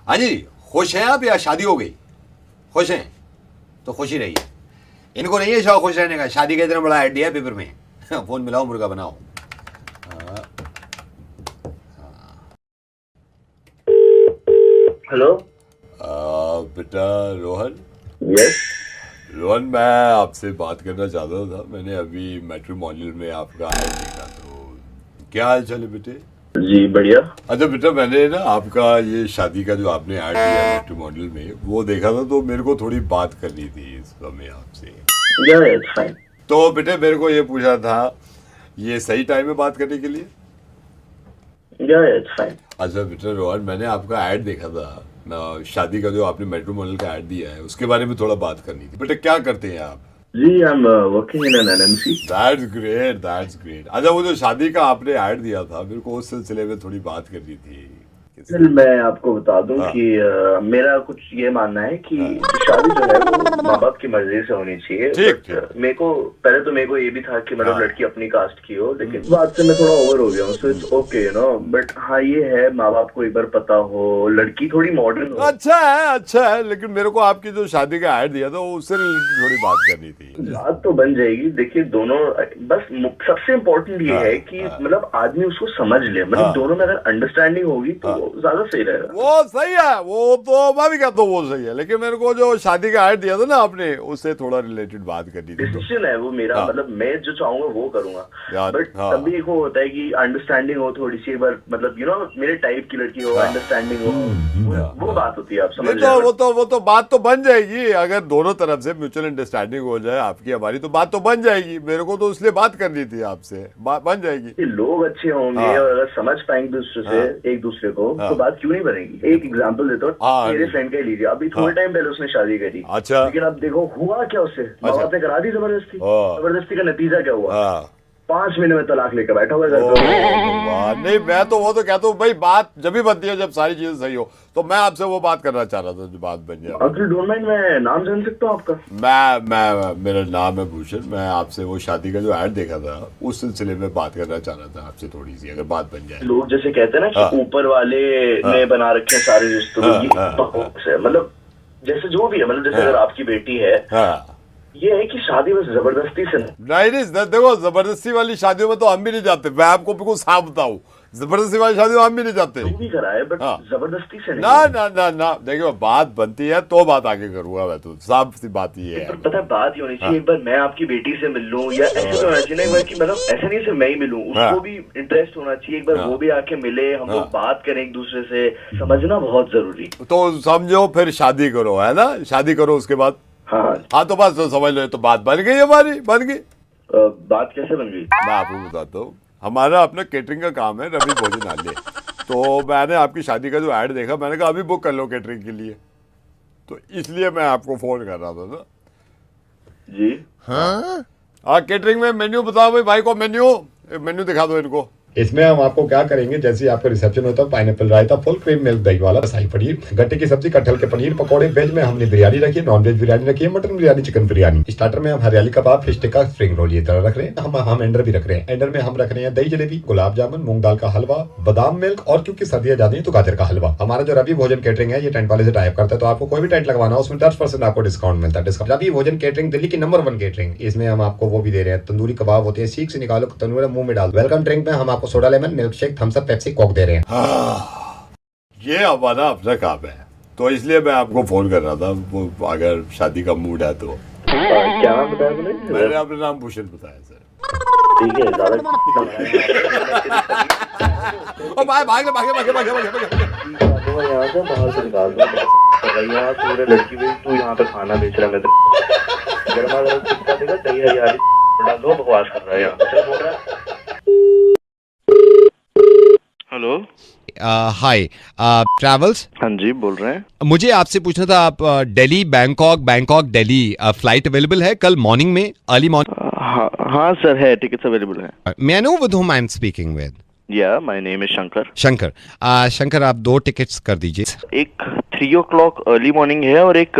हाँ जी, खुश हैं आप या शादी हो गई? खुश हैं तो खुशी रहिए। इनको नहीं है शौक खुश रहने का, शादी का इतना बड़ा आइडिया है पेपर में। फोन मिलाओ, मुर्गा बनाओ। हेलो। बेटा रोहन। यस। रोहन, मैं आपसे बात करना चाहता था। मैंने अभी मैट्रिमोनियल में आपका ऐड देखा, तो क्या हाल चाल है बेटे? जी बढ़िया। अच्छा बेटा, मैंने ना आपका ये शादी का जो आपने ऐड दिया मैट्रिमोनियल में, वो देखा था, तो मेरे को थोड़ी बात करनी थी इस समय आपसे। या इट्स फाइन। तो बेटे मेरे को ये पूछा था, ये सही टाइम है बात करने के लिए? या इट्स फाइन। अच्छा बेटा रोहन, मैंने आपका ऐड देखा था शादी का, जो आपने मैट्रिमोनियल का ऐड दिया है, उसके बारे में थोड़ा बात करनी थी। बेटा क्या करते हैं आप? जी I am working in an NMC. That's great, that's great. अच्छा, वो जो शादी का आपने ऐड दिया था, मेरे को उस सिलसिले में थोड़ी बात करनी थी। सर मैं आपको बता दूं हाँ। कि मेरा कुछ ये मानना है कि हाँ। शादी जो है वो माँ बाप की मर्जी से होनी चाहिए। ठीक, बट मेरे को पहले तो मेरे को ये भी था कि मतलब हाँ। लड़की अपनी कास्ट की हो, लेकिन बाद से मैं थोड़ा ओवर हो गया हूँ। So it's okay you know. But हाँ ये है, माँ बाप को एक बार पता हो, लड़की थोड़ी मॉडर्न हो। अच्छा है, लेकिन मेरे को आपकी जो शादी का ऐड दिया था, उससे रिलेटेड थोड़ी बात करनी थी। बात तो बन जाएगी। देखिए दोनों, बस सबसे इम्पोर्टेंट ये हाँ, है कि हाँ। मतलब आदमी उसको समझ ले, मतलब हाँ। दोनों में अगर अंडरस्टैंडिंग होगी तो हाँ। ज्यादा सही रहेगा। वो सही है, वो तो मैं भी कहता हूँ वो सही है, लेकिन मेरे को जो शादी का ऐड दिया था ना आपने, उससे थोड़ा रिलेटेड बात करनी थी। डिसीजन है वो मेरा, हाँ। मतलब मैं जो चाहूंगा वो करूंगा। यार, बट हाँ। तभी वो होता है कि अंडरस्टैंडिंग हो थोड़ी सी, एक बार मतलब यू नो मेरे टाइप की लड़की हो, हाँ। अंडरस्टैंडिंग हो, वो बात होती है। आप समझ नहीं रहे तो हैं? वो तो बात तो बन जाएगी, अगर दोनों तरफ से म्यूचुअल अंडरस्टैंडिंग हो जाए, आपकी हमारी, तो बात तो बन जाएगी। मेरे को तो इसलिए बात करनी थी आपसे, बात बन जाएगी। कि लोग अच्छे होंगे हाँ। और अगर समझ पाएंगे दूसरे से, हाँ। एक दूसरे को, हाँ। तो बात क्यों नहीं बनेगी। एक एग्जांपल देता हूँ, हाँ। मेरे फ्रेंड का ही लीजिए। अभी थोड़े टाइम पहले उसने शादी करी। अच्छा। लेकिन अब देखो हुआ क्या उससे, माँ बाप ने करा दी जबरदस्ती। हाँ। जबरदस्ती का नतीजा क्या हुआ? हाँ। 5 महीने में तलाक लेकर बैठा हुआ है घर ओ पे। भगवान, नहीं मैं तो वो तो कहता हूँ भाई, बात जब भी बनती है जब सारी चीजें सही हो। तो मैं आपसे वो बात करना चाह रहा था, जो बात बन जाए। अगर डोंट माइंड, मैं नाम जान सकता हूँ आपका? मेरा नाम है भूषण। मैं आपसे वो शादी का जो ऐड देखा था, उस सिलसिले में बात करना चाह रहा था आपसे थोड़ी सी, अगर बात बन जाए। लोग जैसे कहते हैं ना हाँ। कि ऊपर वाले ने बना रखे हैं सारे रिश्तों, हाँ, ये हाँ, बकवास है। मतलब जैसे जो भी है, मतलब जैसे हाँ। अगर आपकी बेटी है, हाँ। ये है कि शादी बस जबरदस्ती से नहीं, देखो जबरदस्ती वाली शादियों में तो हम भी नहीं जाते। मैं आपको बिल्कुल साफ बताऊं, जबरदस्ती वाली शादियों में हम भी नहीं जाते। जो भी कराए, बट हाँ। जबरदस्ती से ना नहीं। ना ना ना, देखो बात बनती है तो बात आगे करूंगा मैं, तो साफ सी बात ये है। पर पता है बात ये होनी चाहिए, एक बार मैं आपकी बेटी से मिल लूं, या ऐसे तो होना चाहिए ना एक बार कि मतलब ऐसे नहीं सिर्फ मैं ही मिलूं, हाँ। उसको भी इंटरेस्ट होना चाहिए। एक बार हाँ। वो भी आके मिले, हम लोग हाँ। बात करें एक दूसरे से, समझना बहुत जरूरी। तो समझो फिर शादी करो, है ना? शादी करो, उसके बाद हाँ। तो बस तो समझ लो, तो बात बन गई हमारी, बन गई। बात कैसे बन गई? मैं आपको बताता हूँ, हमारा अपना केटरिंग का काम है, रवि भोजनालय। तो मैंने आपकी शादी का जो ऐड देखा, मैंने कहा अभी बुक कर लो केटरिंग के लिए, तो इसलिए मैं आपको फोन कर रहा था ना जी। हाँ, केटरिंग में मेन्यू बताओ भाई को मेन्यू दिखा दो इनको। इसमें हम आपको क्या करेंगे, जैसे ही आपका रिसेप्शन होता है, पाइनएप्पल रायता, फुल क्रीम मिल्क दही वाला, शाही पनीर, गट्टे की सब्जी, कटहल के पनीर, पकौड़े। वेज में हमने बिरयानी रखी है, नॉन वेज बिरयानी रखी है, mutton biryani, chicken biryani. Starter में हम हरियाली कबाब, फिश टिक्का, स्प्रिंग रोल ये तरह रख रहे हैं। हम एंडर भी रख रहे हैं। एंडर में हम रख रहे हैं दही जलेबी, गुलाब जामुन, मूंग दाल का हलवा, बादाम मिल्क, और क्योंकि सर्दियां ज्यादा है तो गाजर का हलवा। हमारा जो रवि भोजन केटरिंग है, ये टेंट वाले से टाइप करता है, तो आपको कोई भी टेंट लगवाना हो उसमें 10% आपको डिस्काउंट मिलता है। रवि भोजन केटरिंग दिल्ली की नंबर 1 केटरिंग। इसमें हम आपको वो भी दे रहे हैं, तंदूरी कबाब होते हैं, सीख से निकालो, तंदूरी मुंह में डाल। वेलकम ड्रिंक में हम आपको soda lemon, milk shake, Thums Up, Pepsi, Coke दे रहे हैं। ये हमारा अपना काम है, तो इसलिए मैं आपको फोन कर रहा था। वो अगर शादी का मूड है तो। क्या नाम बताया तुमने? मैंने अपना नाम भूषण बताया सर। ठीक है, ज्यादा यहाँ से बाहर से निकाल दो। यहाँ पूरे लड़की भी तू यहाँ पे खाना बेच रहा है, मैं तो गर्मा गर्म टिक्का देगा, दही हरियाली डाल दो, बकवास कर रहा है यहाँ पे। चल बोल रहा है। हेलो। हाय, ट्रैवल्स। हाँ जी, बोल रहे हैं। मुझे आपसे पूछना था, आप Delhi Bangkok Delhi flight available है कल मॉर्निंग में, अर्ली मॉर्निंग? हाँ सर, है, टिकट्स अवेलेबल है। May I know with whom I am speaking with? Yeah my name is Shankar. Shankar, आप 2 टिकट्स कर दीजिए। एक 3 o'clock अर्ली मॉर्निंग है और एक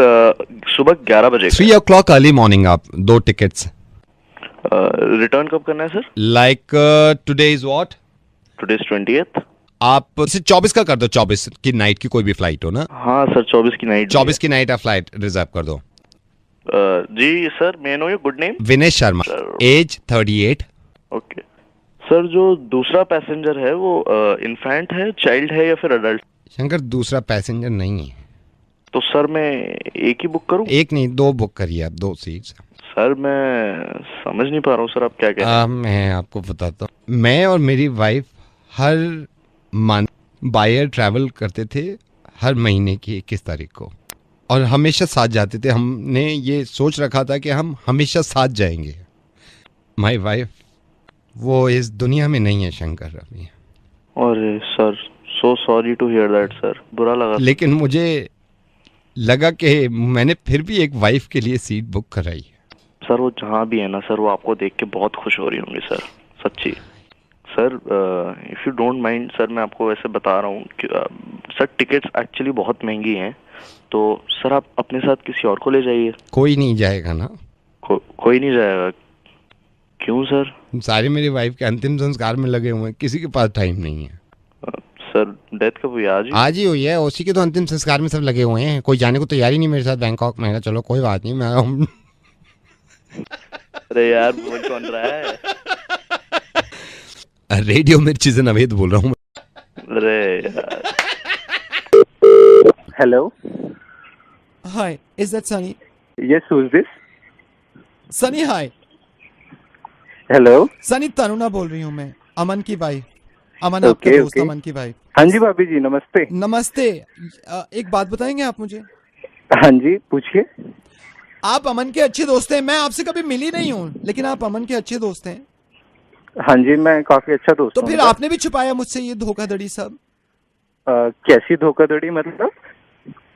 सुबह 11 बजे। 3 o'clock अर्ली मॉर्निंग, आप 2 टिकट्स। रिटर्न कब करना है sir? Like today is what? Today is 20th। आप इसे 24 का कर दो, 24 की नाइट की कोई भी फ्लाइट हो ना। हाँ सर, 24 की नाइट। 24 की नाइट आप फ्लाइट रिजर्व कर दो। जी sir, may know your good name? Vinesh Sharma, age 38। Okay sir, जो दूसरा पैसेंजर है वो इन्फेंट है, चाइल्ड है या फिर अडल्ट? शंकर दूसरा पैसेंजर नहीं है। तो सर मैं एक ही बुक करूं? एक नहीं, 2 बुक करिए आप, 2 सीट्स। सर मैं समझ नहीं पा रहा हूँ सर, आप क्या कह रहे हैं? मैं आपको बताता हूँ, मैं और मेरी wife her month by air travel करते थे, हर महीने की 21 तारीख को, और हमेशा साथ जाते थे। हमने ये सोच रखा था कि हम हमेशा साथ जाएंगे। माय वाइफ वो इस दुनिया में नहीं है शंकर अभी। अरे sir, so sorry to hear that sir, बुरा लगा। लेकिन मुझे लगा कि मैंने फिर भी एक वाइफ के लिए सीट बुक कराई है। सर वो जहाँ भी है ना सर, वो आपको देख के बहुत खुश हो रही होंगी सर, सच्ची। Sir if you don't mind sir, मैं आपको वैसे बता रहा हूँ कि सर टिकट्स एक्चुअली बहुत महंगी हैं, तो सर आप अपने साथ किसी और को ले जाइए। कोई नहीं जाएगा ना? कोई नहीं जाएगा? क्यों सर? सारे मेरी वाइफ के अंतिम संस्कार में लगे हुए हैं, किसी के पास टाइम नहीं है। सर डेथ कब हुई? आज ही हुई है, उसी के तो अंतिम संस्कार में सब लगे हुए हैं। कोई जाने को तैयारी नहीं मेरे साथ बैंकॉक। मैं चलो कोई बात नहीं, मैं अरे यार, बोल कौन रहा है? रेडियो मिर्ची से नवेद बोल रहा हूँ। अरे यार। Hello. Hi, is that Sunny? Yes, who's this? Sunny, hi. Hello. Sunny, Taruna बोल रही हूँ मैं, अमन की वाइफ। अमन आपका दोस्त, अमन की वाइफ। हाँ जी भाभी जी, नमस्ते। नमस्ते। एक बात बताएंगे आप मुझे? हाँ जी, पूछिए। आप अमन के अच्छे दोस्त हैं। मैं आपसे कभी मिली नहीं हूँ, लेकिन आप अमन के अच्छे दोस्त हैं। हाँ जी, मैं काफी अच्छा दोस्त तो हूँ। फिर आपने भी छुपाया मुझसे ये धोखाधड़ी सब? कैसी धोखाधड़ी मतलब?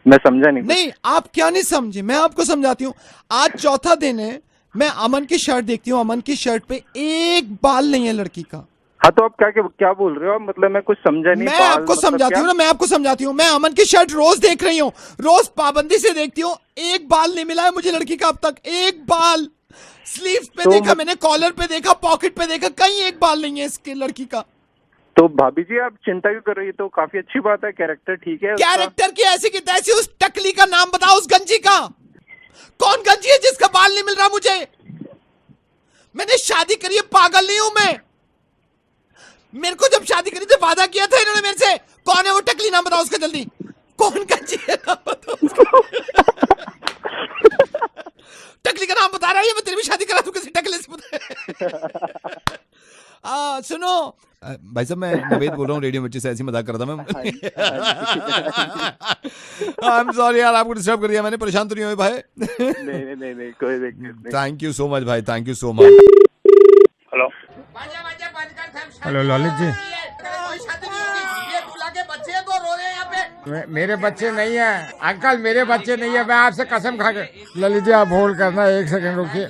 मैं समझा नहीं। नहीं, आप क्या नहीं समझे, मैं आपको समझाती हूँ। आज चौथा दिन है, मैं अमन की शर्ट देखती हूँ, अमन की शर्ट पे एक बाल नहीं है लड़की का। हाँ तो आप क्या बोल रहे हो? मतलब मैं कुछ समझा नहीं। मैं आपको समझाती हूँ ना, मैं आपको समझाती हूँ। मैं अमन की शर्ट रोज देख रही हूँ, रोज पाबंदी से देखती हूँ। एक बाल नहीं मिला है मुझे लड़की का अब तक, एक बाल। स्लीव पे तो देखा मैंने, कॉलर पे देखा, पॉकेट पे देखा, कहीं एक बाल नहीं है इसके लड़की का। तो भाभी जी आप चिंता क्यों कर रही है? तो काफी अच्छी बात है, कैरेक्टर ठीक है। कैरेक्टर की ऐसी की तैसी। उस टकली का नाम बताओ, उस गंजी का। कौन गंजी है जिसका बाल नहीं मिल रहा मुझे? मैंने शादी करी है, पागल नहीं हूं मैं। मेरे को जब शादी करी तो वादा किया था इन्होंने मेरे से। कौन है वो टकली, नाम बताओ उसका जल्दी। कौन गंजी है, नाम बताओ उसका। टकली का नाम बता रहा है, मैं तेरी भी शादी करा दूं किसी टकले से। सुनो भाई साहब, मैं नवेद बोल रहा हूँ, रेडियो मिर्ची से। ऐसी मजाक कर रहा था मैं। आई एम सॉरी यार, आपको डिस्टर्ब कर दिया मैंने। परेशान तो नहीं हुए भाई? नहीं, कोई दिक्कत नहीं। थैंक यू सो मच भाई, thank you so much. Hello hello Lalit ji, मेरे बच्चे नहीं है अंकल, मेरे बच्चे नहीं है। मैं आपसे कसम खा के। ललित जी आप होल्ड करना, 1 सेकंड रुकिए।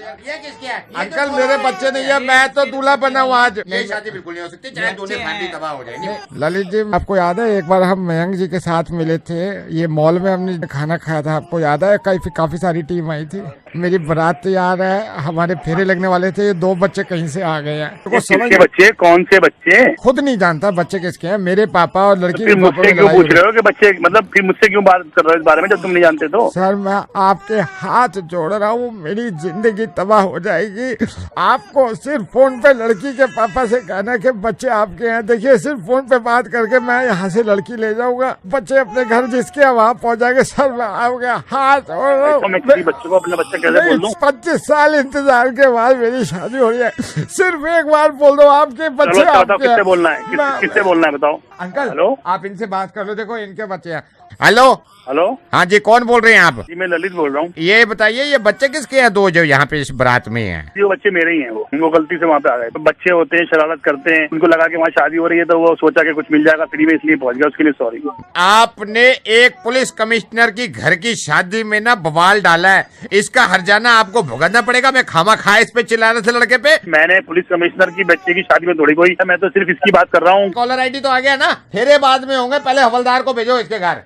अंकल मेरे बच्चे नहीं है, मैं तो दूल्हा बना हूँ आज। ये शादी बिल्कुल नहीं हो सकती, चाहे दोनों फैमिली तबाह हो जाएगी। ललित जी आपको याद है एक बार हम मयंक जी के साथ मिले थे, ये मॉल में हमने खाना खाया था, आपको याद है? काफी सारी टीम आई थी, मेरी बारात तैयार है, हमारे फेरे लगने वाले थे, 2 बच्चे कहीं से आ गए हैं। तो किसके बच्चे? कौन से बच्चे? खुद नहीं जानता बच्चे किसके हैं, मेरे पापा और लड़की के। मुझसे क्यों पूछ रहे हो कि बच्चे, मतलब फिर मुझसे क्यों बात कर रहे हो इस बारे में जब तुम नहीं जानते? तो सर मैं आपके हाथ जोड़ रहा हूँ, मेरी जिंदगी तबाह हो जाएगी। आपको सिर्फ फोन पे लड़की के पापा से कहना कि बच्चे आपके हैं। देखिए सिर्फ फोन पे बात करके मैं यहाँ से लड़की ले जाऊंगा, बच्चे अपने घर जिसके वहाँ पहुँच जाएंगे। सर मैं आपके हाथ जोड़ रहा हूँ। मैं किसी बच्चे को अपना बच्चा कैसे बोल दूं? 25 साल इंतजार के बाद मेरी शादी हो रही है, सिर्फ एक बार बोल दो आपके बच्चे आपके। किससे बोलना है? किससे बोलना है बताओ? अंकल हेलो, आप इनसे बात कर लो, देखो इनके बच्चे हैं। हेलो हेलो, हाँ जी, कौन बोल रहे हैं आप? जी मैं ललित बोल रहा हूँ। ये बताइए ये बच्चे किसके हैं 2 जो यहाँ पे इस बारात में हैं? वो बच्चे मेरे ही हैं, वो गलती से वहाँ पे आ गए। तो बच्चे होते हैं, शरारत करते हैं, उनको लगा कि वहाँ शादी हो रही है तो वो सोचा कि कुछ मिल जाएगा फ्री में, इसलिए पहुँच गया। उसके लिए सॉरी। आपने एक पुलिस कमिश्नर की घर की शादी में ना बवाल डाला है, इसका हर्जाना आपको भुगतना पड़ेगा। मैं खामा खा इस पे चिल्ला रहे थे लड़के पे। मैंने पुलिस कमिश्नर की बच्चे की शादी में थोड़ी कोई, मैं तो सिर्फ इसकी बात कर रहा हूँ। कॉलर ID तो आ गया ना, फेरे बाद में होंगे, पहले हवलदार को भेजो, इसके घर।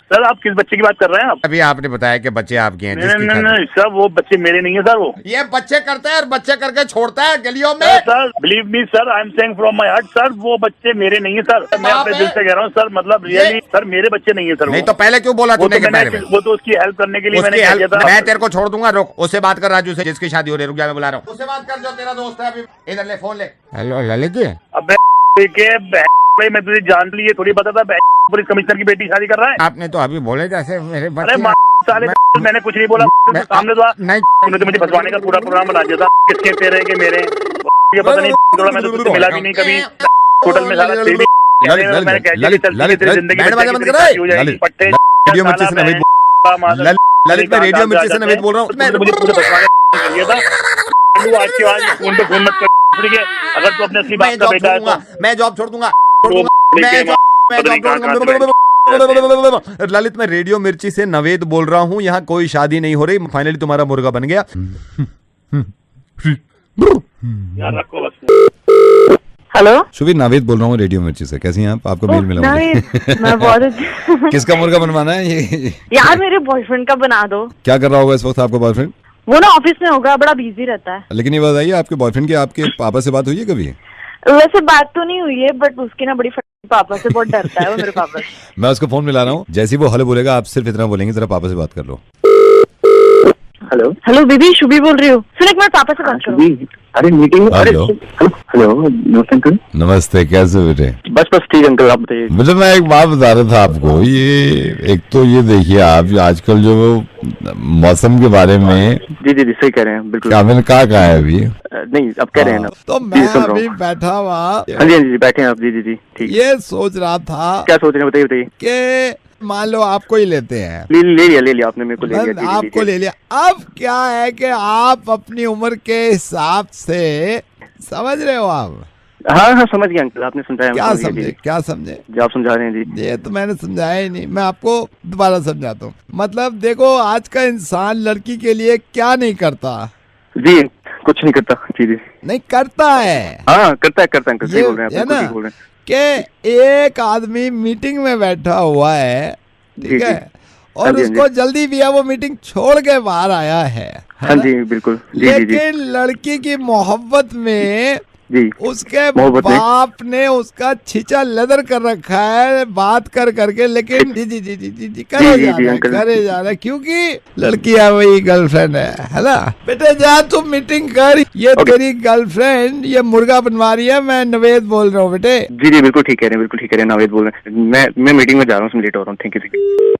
सर आप किस बच्चे की बात कर रहे हैं आप? अभी आपने बताया कि बच्चे आपके हैं। जिसकी नहीं शादी- सर वो बच्चे मेरे नहीं है सर। वो ये बच्चे करते हैं और बच्चे करके छोड़ता है गलियों में। Sir believe me sir, I am saying from my heart sir, वो बच्चे मेरे नहीं है सर। मैं अपने दिल से कह रहा हूँ सर, मतलब रियली सर मेरे बच्चे नहीं है सर। नहीं तो पहले क्यों बोला तूने के बारे में? वो तो उसकी हेल्प करने के लिए मैंने उसकी कह दिया हेल्प था। मैं तेरे को छोड़ दूंगा। रुक, उससे बात कर राजू से जिसकी शादी हो रही है। रुक जा, मैं बुला रहा हूँ। उससे बात कर जो तेरा दोस्त है। अभी इधर ले फोन ले। हेलो ललित जी। अब भाई मैं तुझे जान ली, थोड़ी पता था पुलिस कमिश्नर की बेटी शादी कर रहा है। आपने तो अभी बोले जैसे मेरे अरे बच्चे साले मैंने कुछ नहीं बोला, सामने तो नहीं तूने तो मुझे फंसवाने का पूरा प्रोग्राम बना दिया था। किसके तेरे के मेरे ये पता नहीं, थोड़ा मैं तो तुझसे मिला भी नहीं कभी होटल में। साला फिर भी मैंने कह दिया चल तेरी जिंदगी पट्टे रेडियो मिर्ची से नवीद ललित मैं रेडियो मिर्ची से नवीद बोल रहा हूँ। मुझे पूरे फंसवाने के लिए था। आज के बाद फोन पे फोन मत कर, ठीक है? अगर तू अपने असली बाप का बेटा है तो मैं जॉब छोड़ दूंगा। ललित मैं रेडियो मिर्ची से नवेद बोल रहा हूँ। यहाँ कोई शादी नहीं हो रही। फाइनली तुम्हारा मुर्गा बन गया। यार रखो बस। हेलो शुभी नावेद बोल रहा हूँ रेडियो मिर्ची से। कैसी हैं आप? आपको मेल मिला मुझे। मैं बहुत किसका मुर्गा बनवाना है ये? यार मेरे बॉयफ्रेंड का बना दो। क्या कर रहा होगा इस वक्त आपका बॉयफ्रेंड? वो ना ऑफिस में होगा, बड़ा बिजी रहता है। लेकिन ये बताइए आपके बॉयफ्रेंड की आपके पापा से बात हुई है कभी? वैसे बात तो नहीं हुई है, बट उसकी ना बड़ी पापा से बहुत डरता है वो, मेरे पापा से। मैं उसको फोन मिला रहा हूँ। जैसे ही वो हेलो बोलेगा आप सिर्फ इतना बोलेंगे जरा पापा से बात कर लो। हेलो हेलो बीबी, शुभी बोल रही हूँ। सुन एक मिनट, पापा से बात करो। अरे मीटिंग। हेलो हेलो नमस्ते अंकल। नमस्ते, कैसे बेटे? बस ठीक अंकल, आप बताइए। मतलब मैं एक बात बता रहा था आपको। ये एक तो ये देखिए आप आजकल जो मौसम के बारे में जी जी जी सही कह रहे हैं बिल्कुल। कामिल कहा है अभी? नहीं आप कह रहे हैं ना। तो मैं अभी बैठा हुआ हाँ जी बैठे हैं आप। जी जी जी ठीक। ये सोच रहा था क्या सोच रहे हैं बताइए बताइए। कि मान लो आपको ही लेते हैं। ले लिया आपने, मेरे को ले लिया। जी, आपको ले लिया। अब क्या है कि आप अपनी उम्र के हिसाब से समझ रहे हो आप? हाँ समझ गया अंकल, आपने समझाया। क्या समझे जो आप समझा रहे हैं जी। ये तो मैंने समझाया ही नहीं, मैं आपको दोबारा समझाता हूँ। मतलब देखो आज का इंसान लड़की के लिए क्या नहीं करता जी। कुछ नहीं करता। जी जी नहीं करता है। हाँ करता है अंकल, सही बोल रहे हैं, ना बोल रहे हैं कि एक आदमी मीटिंग में बैठा हुआ है, ठीक है, और उसको जल्दी भी है, वो मीटिंग छोड़ के बाहर आया है। हाँ जी बिल्कुल। लेकिन लड़की की मोहब्बत में जी उसके बाप ने उसका छींचा लेदर कर रखा है बात कर करके। लेकिन जी जी जी जी जी जी करे जा रहा है क्योंकि लड़की है वही गर्लफ्रेंड है ना। बेटे जा तू मीटिंग कर, ये तेरी गर्लफ्रेंड ये मुर्गा बनवा रही है। मैं नवेद बोल रहा हूँ बेटे। जी जी बिल्कुल ठीक कह रहे हैं, बिल्कुल ठीक कह रहे हैं, नवेद बोल रहे हैं। मैं मीटिंग में जा रहा हूँ, लेट हो रहा हूँ। Thank you.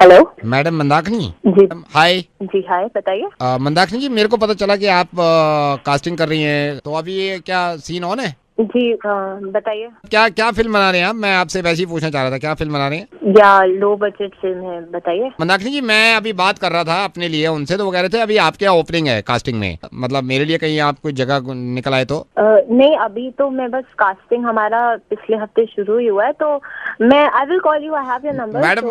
Hello madam Mandakini ji. Hi. जी हाय, बताइए। मंदाकिनी जी मेरे को पता चला कि आप कास्टिंग कर रही हैं, तो अभी ये क्या सीन ऑन है? जी बताइए। क्या फिल्म बना रहे हैं आप? मैं आपसे वैसे ही पूछना चाह रहा था, क्या फिल्म बना रहे हैं? या लो बजट फिल्म है, बताइए। मंदाकिनी जी मैं अभी बात कर रहा था अपने लिए उनसे, तो वो कह रहे थे अभी आपके यहाँ ओपनिंग है कास्टिंग में, मतलब मेरे लिए कहीं आप कोई जगह निकल आए तो? नहीं अभी तो मैं बस कास्टिंग हमारा पिछले हफ्ते शुरू ही हुआ है, तो मैं I will call you, I have your number. Madam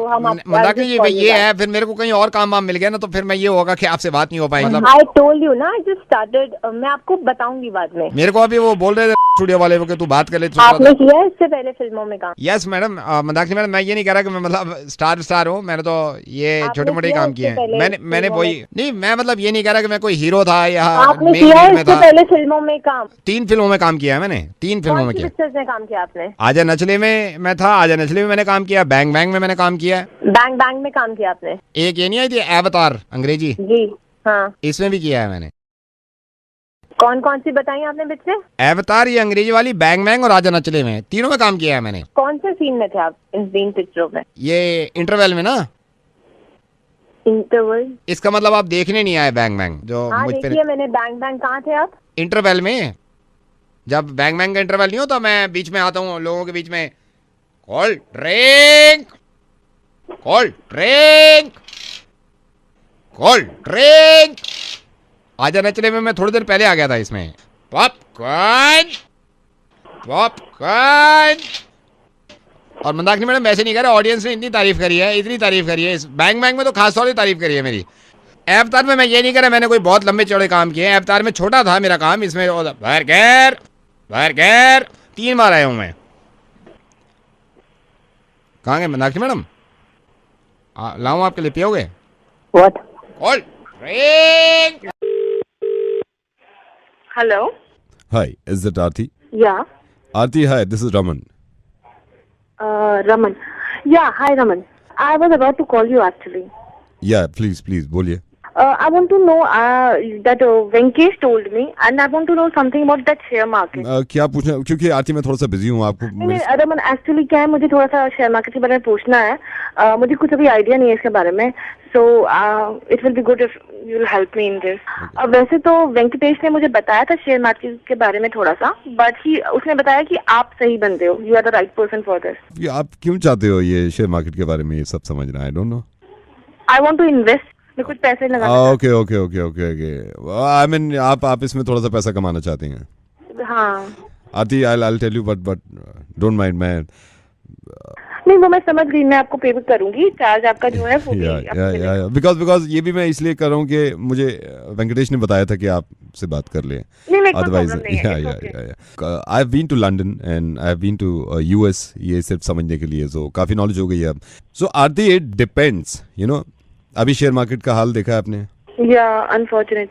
Mandakini ji ये है, फिर मेरे को कहीं और काम वाम मिल गया ना, तो फिर मैं ये होगा कि आपसे बात नहीं हो पाई। मतलब आई टोल्ड यू ना, आई जस्ट स्टार्टेड। मैं आपको बताऊंगी बाद में। मेरे को अभी वो बोल रहे थे स्टूडियो वाले को कि तू बात कर ले। आपने किया है इससे पहले फिल्मों में काम? Yes madam. मंदाकिनी मैडम मैं ये नहीं कह रहा कि मैं मतलब स्टार हूँ, मैंने तो ये छोटे मोटे काम किए हैं। मैंने वही नहीं, मैं मतलब ये नहीं कह रहा कि मैं कोई हीरो था या आपने किया है इससे पहले फिल्मों में काम? 3 फिल्मों में काम किया है मैंने। 3 फिल्मों में किया। पिक्चर्स में काम किया आपने? आजा नचले में मैं था, आजा नचले में मैंने काम किया, बैंग बैंग में मैंने काम किया है। बैंग बैंग में काम किया आपने? एक ये नहीं आई थी अवतार अंग्रेजी? जी हाँ, इसमें भी किया है मैंने। कौन सी बताई आपने पिक्चर? अवतार, ये अंग्रेजी वाली, बैंग बैंग और आजा नचले में, तीनों में काम किया है मैंने। कौन से सीन में थे आप इन 3 पिक्चरों में? ये इंटरवल में ना। इंटरवल इसका मतलब आप देखने नहीं आए बैंग बैंग जो मुझ पे? देखिए मैंने बैंग बैंग। कहाँ थे आप? इंटरवल में, जब बैंग बैंग का इंटरवल नहीं होता, मैं बीच में आता हूँ लोगों के बीच में, cold drink, cold drink, cold drink. आजा नचले में मैं थोड़ी देर पहले आ गया था इसमें। Popcorn, popcorn. और मंदाकिनी मैडम वैसे नहीं कह रहे, ऑडियंस ने इतनी तारीफ करी है, इतनी तारीफ करी है। इस बैंग बैंग में तो खास तौर से तारीफ करी है मेरी। अवतार में मैं ये नहीं कह रहा मैंने कोई बहुत लंबे चौड़े काम किए हैं। अवतार में छोटा था मेरा काम, इसमें बर्गर 3 बार आया हूँ मैं। कहाँ गए मीनाक्षी मैडम? लाऊं आपके लिए, पियोगे? What? Call ring. Hello? Hi, is it Aarti? Yeah. Aarti, hi, this is Raman. Raman. Yeah, hi Raman. I was about to call you actually. Yeah, please, बोलिए. I want to know that Venkesh told me, and I want to know something about that share market. क्या पूछना, क्योंकि आरती मैं थोड़ा सा busy हूँ आपको. नहीं, रमन एक्चुअली क्या है, मुझे थोड़ा सा शेयर मार्केट के बारे में पूछना है. मुझे कुछ अभी आइडिया नहीं है इसके बारे में, so it will be good if you will help me in this. वैसे तो वेंकटेश ने मुझे बताया था शेयर मार्केट के बारे में थोड़ा सा, बट उसने बताया कि आप सही बंदे हो, you are the right person for this. आप क्यों चाहते हो ये शेयर मार्केट के बारे में ये सब समझना? I don't know. I want to invest, मैं कुछ पैसे लगाना. ओके. आई मीन आप इसमें थोड़ा सा पैसा कमाना चाहते हैं. हाँ. Aarti, I tell you, but don't mind. मैं नहीं, वो मैं समझ गई, मैं आपको पे करूंगी, चार्ज आपका जो है वो बिकॉज ये भी मैं इसलिए कर रहा हूँ कि मुझे वेंकटेश ने बताया था कि आपसे बात कर ले. Otherwise I have been to London and I have been to US, ये सिर्फ समझने के लिए, सो काफी नॉलेज हो गई है अब. सो आरती, इट डिपेंड्स, यू नो. अभी शेयर मार्केट का हाल देखा है आपने?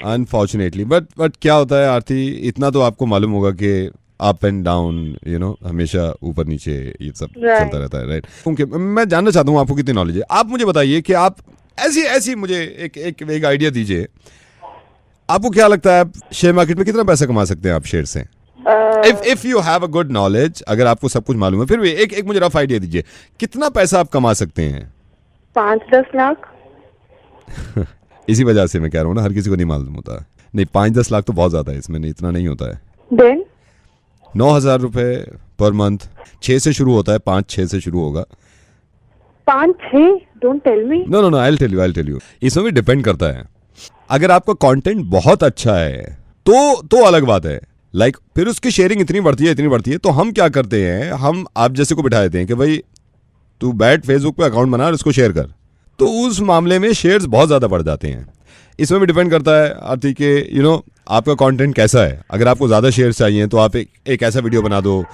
अनफॉर्चुनेटली. बट क्या होता है आरती, इतना तो आपको मालूम होगा कि up and down, you know, हमेशा ऊपर नीचे ये सब चलता रहता है, राइट? क्योंकि मैं जानना चाहता हूँ आपको कितनी नॉलेज है. आप मुझे बताइए कि आप ऐसी मुझे एक आइडिया दीजिए. आपको क्या लगता है आप शेयर मार्केट में कितना पैसा कमा सकते हैं आप शेयर से? If you have a good knowledge, अगर आपको सब कुछ मालूम है, फिर भी एक मुझे रफ आइडिया दीजिए, कितना पैसा आप कमा सकते हैं? 5-10 लाख. इसी वजह से मैं कह रहा हूँ ना, हर किसी को नहीं मालूम होता. नहीं, 5-10 लाख तो बहुत ज्यादा है, इसमें नहीं, इतना नहीं होता है. देन 9,000 रुपए पर मंथ. 6 से शुरू होता है, 5-6 से शुरू होगा. 5-6? Don't tell me. No, I will tell you. इसमें भी डिपेंड करता है. अगर आपका कंटेंट बहुत अच्छा है तो अलग बात है. लाइक फिर उसकी शेयरिंग इतनी बढ़ती है, तो हम क्या करते हैं, हम आप जैसे को बिठा देते हैं कि भाई तू बैठ फेसबुक पे अकाउंट बना और उसको शेयर कर. तो उस मामले में शेयर्स बहुत ज़्यादा बढ़ जाते हैं. इसमें भी डिपेंड करता है आरती के, यू नो, आपका कंटेंट कैसा है. अगर आपको ज़्यादा शेयर्स चाहिए तो आप एक ऐसा वीडियो बना दो,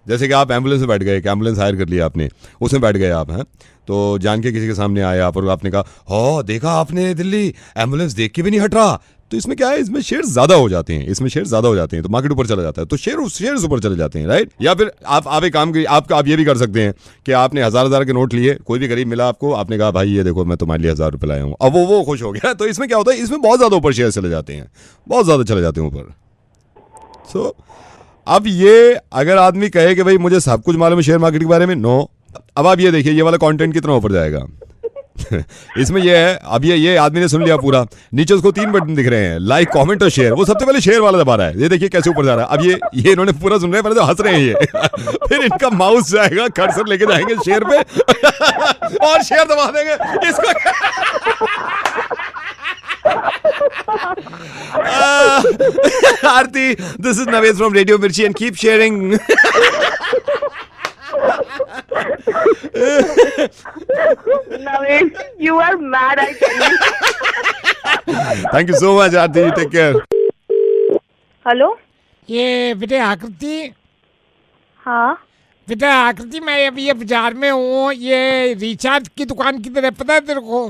जैसे कि आप एम्बुलेंस में बैठ गए, एम्बुलेंस हायर कर लिया आपने, उसमें बैठ गए आप हैं, तो जान के किसी के सामने आए आप और आपने कहा, हो देखा आपने दिल्ली, एम्बुलेंस देख के भी नहीं हट रहा. तो इसमें क्या है, इसमें शेयर ज्यादा हो जाते हैं, तो मार्केट ऊपर चला जाता है, तो शेयर ऊपर चले जाते हैं, राइट? या फिर आप एक काम आप ये भी कर सकते हैं कि आपने 1,000 के नोट लिए, कोई भी गरीब मिला आपको, आपने कहा भाई ये देखो मैं तुम्हारे लिए 1,000 रुपए लाया हूँ, अब वो खुश हो गया. तो इसमें क्या होता है, इसमें बहुत ज्यादा ऊपर शेयर चले जाते हैं, बहुत ज्यादा चले जाते हैं ऊपर. सो अब ये अगर आदमी कहे कि भाई मुझे सब कुछ मालूम है शेयर मार्केट के बारे में, नो. अब आप ये देखिए, ये वाला कंटेंट कितना ऊपर जाएगा. इसमें ये है, अब ये आदमी ने सुन लिया पूरा, नीचे उसको 3 बटन दिख रहे हैं, लाइक, कमेंट और शेयर. वो सबसे पहले शेयर वाला दबा रहा है, ये देखिए कैसे ऊपर जा रहा है. अब ये इन्होंने पूरा सुन रहे हैं, पहले तो हंस रहे हैं ये. फिर इनका माउस जाएगा, कर्सर लेके जाएंगे शेयर पे और शेयर दबा देंगे इसको. Aarti, this is Navesh from radio Mirchi and keep sharing. Navesh, you are mad, I tell you. Thank you so much, Aarti. Take care. Hello. ये बेटे आकृति. हाँ. बेटा आकृति, मैं अभी ये बाजार में हूँ, ये रिचार्ज की दुकान किधर है पता है तेरे को?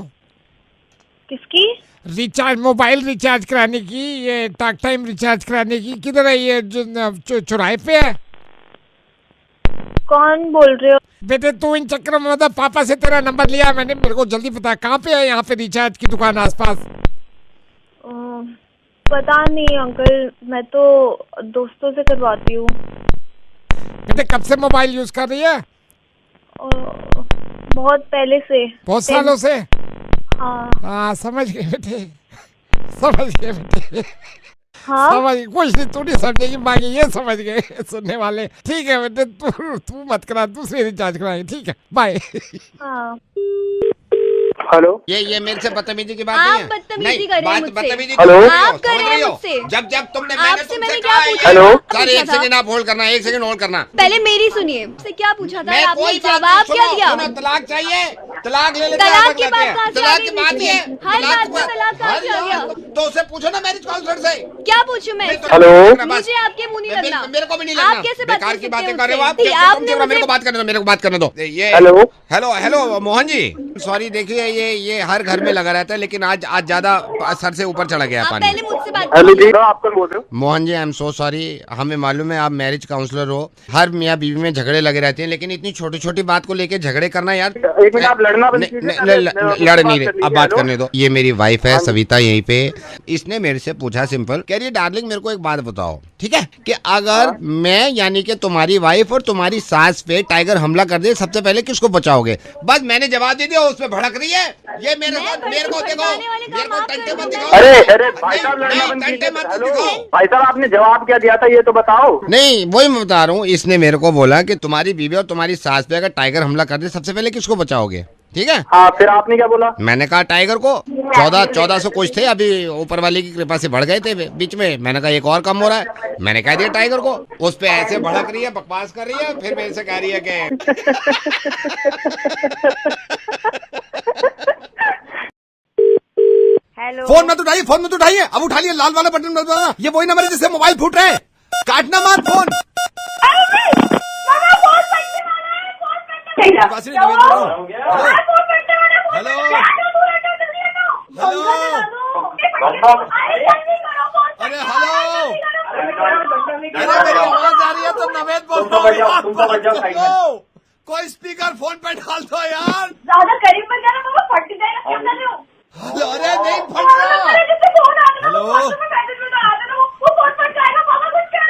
किसकी? रिचार्ज, मोबाइल रिचार्ज कराने की, ये टॉक टाइम रिचार्ज कराने की, किधर है ये? जो चौराहे पे है. कौन बोल रहे हो? बेटे तू इन चक्कर में मतलब पापा से तेरा नंबर लिया मैंने, मेरे को जल्दी पता कहाँ पे है यहाँ पे रिचार्ज की दुकान आसपास? पता नहीं अंकल, मैं तो दोस्तों से करवाती हूँ. बेटे कब से मोबाइल यूज कर रही है? बहुत पहले से. बहुत सालों से? हाँ. समझ गए बेटे, समझ गए बेटे. हाँ? समझ, कुछ नहीं, तू नहीं समझेगी, बाकी ये समझ गए सुनने वाले. ठीक है बेटे, तू मत करा, दूसरी रिचार्ज कराएंगे. ठीक है, बाय. हाँ. हेलो. ये मेरे से बदतमीजी की बात नहीं है. आप बदतमीजी कर रहे हैं मुझसे. हेलो. आप कर रहे हैं मुझसे. जब तुमने आपसे मैंने क्या पूछा? हेलो. सर एक सेकंड आप होल्ड करना, 1 सेकंड होल्ड करना. पहले मेरी सुनिए, मुझसे क्या पूछा था मैं आपने? कोई जवाब क्या दिया? तलाक चाहिए. तलाक ले लेते तलाक हैं, की बात कहाँ से आ तलाक गई की बात बीच ही है। में? हर बात में तलाक कहाँ से आ गया? तो उससे पूछो ना मैरिज काउंसलर से। क्या पूछूं मैं? हेलो? मुझे आपके मुंह नहीं लगना। मेरे को भी नहीं लगना। आप कैसे बात बेकार कर की सकते बातें हो कर रहे हो आप। उससे? आपने मेरे को बात करने दो, मेरे को बात करने दो। ये hello? Hello hello Mohan ji, sorry देखिए ये हर घर में लगा रहता है, लेकिन आज ज्यादा सर से ऊपर चढ़ा गया आप पानी। पहले मुझसे बात हेलो कीजिए। जी, आप कौन बोल रहे हो? Mohan ji I am so sorry, हमें मालूम है आप मैरिज काउंसलर हो, हर मियाँ बीवी में झगड़े लगे रहते हैं, लेकिन इतनी छोटी छोटी बात को लेके झगड़े करना यार। एक मिनट, आप लड़ना बंद कीजिए। लड़ नहीं रहे, अब बात करने दो। ये मेरी वाइफ है हाँ जी। सविता यहीं पे, इसने मेरे से पूछा सिंपल, कह रही है डार्लिंग मेरे को एक बात बताओ, ठीक है, कि अगर मैं यानी कि तुम्हारी वाइफ और तुम्हारी सास पे टाइगर हमला कर दे, सबसे पहले किसको बचाओगे? बस मैंने जवाब दे दिया, उसमें भड़क रही है ये मेरे साथ। मेरे को देखो, मेरे को टंटे मत दिखाओ। अरे भाई साहब, लड़ना बंद टंटे कीजिए। मत हेलो दिखाओ। भाई साहब, आपने जवाब क्या दिया था ये तो बताओ। नहीं वही मैं बता रहा हूँ, इसने मेरे को बोला कि तुम्हारी बीवी और तुम्हारी सास पे अगर टाइगर हमला कर दे, सबसे पहले किसको बचाओगे? ठीक है, हाँ, फिर आपने क्या बोला? मैंने कहा टाइगर को। 1400 कुछ थे, अभी ऊपर वाले की कृपा से बढ़ गए थे बीच में। मैंने कहा एक और कम हो रहा है, मैंने कह दिया टाइगर को। उस पे ऐसे भड़क रही है, बकवास कर रही है, फिर मेरे से कह रही है कि हेलो। फोन मत उठाइए, फोन मत उठाइए। अब उठा लिए, लाल वाला बटन मत दबाना। ये वही नंबर है जिससे मोबाइल फूट रहे हैं। काटना मत फोन। वासिनी, नवेद बोल रहा हूँ। हेलो हेलो हेलो, अरे हेलो, अरे मेरी आवाज आ रही है तो नवेद बोल रहा हूँ। कोई स्पीकर फोन पे डाल दो यार। ज्यादा करीब में जाना तो वो फट जाएगा। क्या कर रहे हो? हेलो, अरे नहीं फट रहा। हेलो,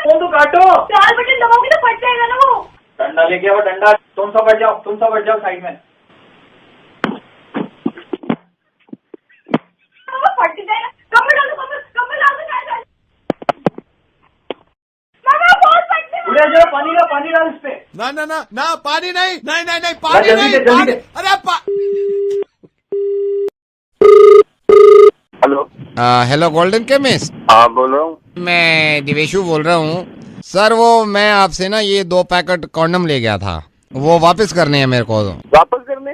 फोन तो काटो। 4 बटन दबाओगे तो फट जाएगा ना वो। डंडा लेके आओ, डंडा। तुम सब बैठ जाओ साइड में। वो फट जाएगा। कम डालो, कम डालो। मामा बहुत फटने वाला है। उड़े जाओ, पानी डाल इस पे। ना ना ना ना, पानी नहीं, नहीं नहीं नहीं, पानी जल्दी नहीं, से, जल्दी पानी। से। अरे हेलो? हेलो गोल्डन केमिस्ट, हाँ, बोल रहा हूँ। मैं दिवेशु बोल रहा हूँ सर। वो मैं आपसे ना ये 2 पैकेट कॉन्डम ले गया था, वो वापस करने हैं मेरे को। वापस करने?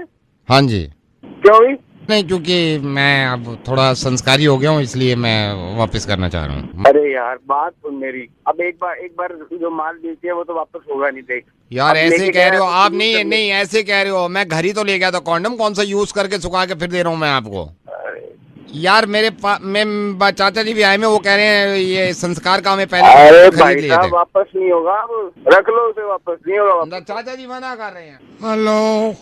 हाँ जी। क्यों हुई? नहीं, क्योंकि मैं अब थोड़ा संस्कारी हो गया हूँ, इसलिए मैं वापस करना चाह रहा हूँ। अरे यार, बात सुन मेरी। अब एक बार जो माल बेची है वो तो वापस होगा नहीं। देख यार अब ऐसे लेके कह रहे गया हो तो आप, यूज नहीं करने- नहीं ऐसे कह रहे हो। मैं घर ही तो ले गया था कॉन्डम, कौन सा यूज करके सुखा के फिर दे रहा हूँ मैं आपको। यार मेरे चाचा जी भी आए में, वो कह रहे हैं ये संस्कार का हमें पहले अरे खरीद भाई लिए साहब, थे। वापस नहीं होगा। अब रख लो उसे, वापस नहीं होगा वापस। चाचा जी मना कर रहे हैं। हेलो,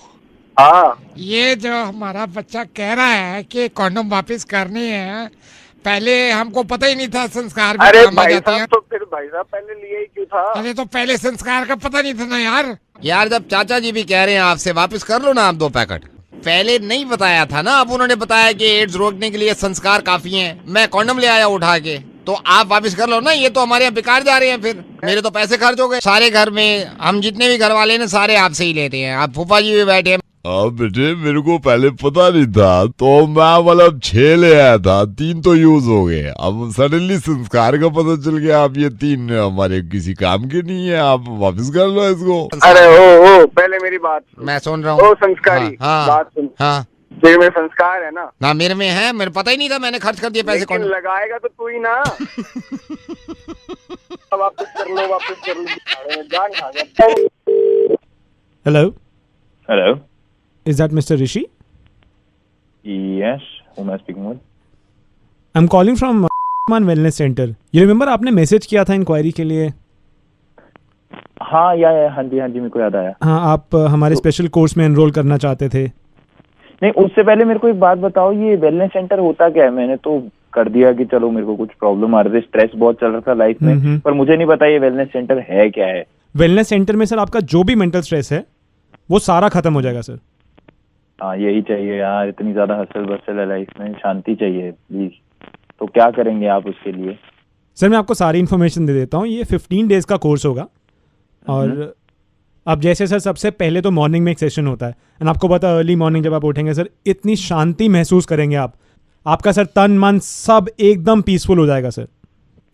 हाँ, ये जो हमारा बच्चा कह रहा है कि कॉन्डम वापस करनी है, पहले हमको पता ही नहीं था संस्कार में अरे काम आ भाई जाते हैं। साहब, तो फिर भाई साहब पहले लिए ही क्यों था? अरे तो पहले संस्कार का पता नहीं था ना यार। यार जब चाचा जी भी कह रहे हैं आपसे, वापस कर लो ना आप 2 पैकेट। पहले नहीं बताया था ना, अब उन्होंने बताया कि एड्स रोकने के लिए संस्कार काफी हैं। मैं कॉन्डम ले आया उठा के, तो आप वापस कर लो ना। ये तो हमारे यहाँ बेकार जा रहे हैं, फिर मेरे तो पैसे खर्च हो गए सारे। घर में हम जितने भी घर वाले ना सारे आपसे ही लेते हैं। आप फूफा जी भी बैठे हैं। अब बेटे मेरे को पहले पता नहीं था, तो मैं मतलब 6 ले आया था, 3 तो यूज हो गए। अब सडनली संस्कार का पता चल गया, अब ये 3 हमारे किसी काम के नहीं है, आप वापस कर लो इसको। अरे ओ पहले मेरी बात सुन। मैं सुन रहा हूँ। ओ संस्कारी, हाँ, बात सुन। हाँ तेरे में संस्कार है ना? ना मेरे में है, मेरे पता ही नहीं था, मैंने खर्च कर दिए पैसे। लेकिन कौन लगाएगा तो तू ही ना। वापस कर लो। जान खा गया। Hello, Hello. is that Mr. Rishi? Yes. Who am I speaking with? I'm calling from Man Wellness Center. You remember आपने मैसेज किया था इंक्वायरी के लिए? हाँ हाँ जी मेरे को याद आया। हाँ, आप हमारे स्पेशल कोर्स में एनरोल करना चाहते थे। नहीं, उससे पहले मेरे को एक बात बताओ, ये वेलनेस सेंटर होता क्या है? मैंने तो कर दिया कि चलो मेरे को कुछ प्रॉब्लम आ रही थी, स्ट्रेस बहुत चल रहा था लाइफ में, पर मुझे नहीं पता ये वेलनेस सेंटर है क्या है। वेलनेस सेंटर में सर आपका जो भी मेंटल स्ट्रेस है वो सारा खत्म हो जाएगा सर। हाँ, यही चाहिए यार, इतनी ज्यादा हसल बसल है लाइफ में, शांति चाहिए प्लीज। तो क्या करेंगे आप उसके लिए? सर मैं आपको सारी इन्फॉर्मेशन दे देता हूँ। ये 15 डेज का कोर्स होगा, और अब जैसे सर सबसे पहले तो मॉर्निंग में एक सेशन होता है, एंड आपको पता है अर्ली मॉर्निंग जब आप उठेंगे सर, इतनी शांति महसूस करेंगे आप, आपका सर तन मन सब एकदम पीसफुल हो जाएगा सर।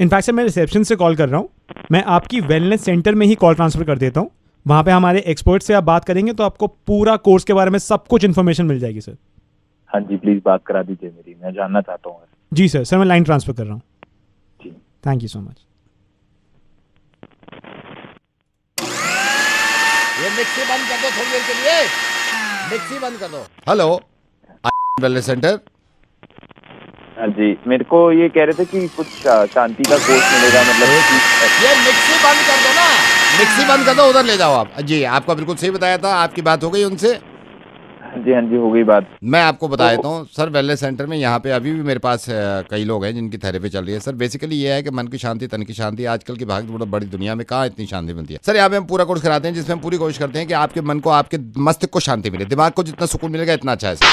इनफैक्ट सर मैं रिसेप्शन से कॉल कर रहा हूँ, मैं आपकी वेलनेस सेंटर में ही कॉल ट्रांसफ़र कर देता हूँ, वहाँ पे हमारे एक्सपर्ट से आप बात करेंगे तो आपको पूरा कोर्स के बारे में सब कुछ इन्फॉर्मेशन मिल जाएगी सर। हाँ जी, प्लीज बात करा दीजिए मेरी, मैं जानना चाहता हूँ। जी सर मैं लाइन ट्रांसफर कर रहा हूँ। जी, थैंक यू सो मच। ये मिक्सी बंद कर दो थोड़ी देर के लिए, मिक्सी बंद कर दो। Hello wellness centre. हाँ जी, मेरे को ये कह रहे थे कि कुछ शांति का कोर्स मिलेगा, मतलब ये मिक्सी बंद कर दो ना, मिक्सी बंद कर दो, उधर ले जाओ आप। जी आपको बिल्कुल सही बताया था, आपकी बात हो गई उनसे? हाँ जी हो गई बात। मैं आपको बता देता हूँ सर, वेलनेस सेंटर में यहाँ पे अभी भी मेरे पास कई लोग हैं जिनकी थेरेपी चल रही है सर। बेसिकली ये है कि मन की शांति तन की शांति, आजकल की भाग बड़ी दुनिया में कहाँ इतनी शांति मिलती है सर। यहाँ पे हम पूरा कोर्स कराते हैं जिसमें हम पूरी कोशिश करते हैं कि आपके मन को, आपके मस्तिष्क को शांति मिले, दिमाग को जितना सुकून मिलेगा इतना अच्छा है सर।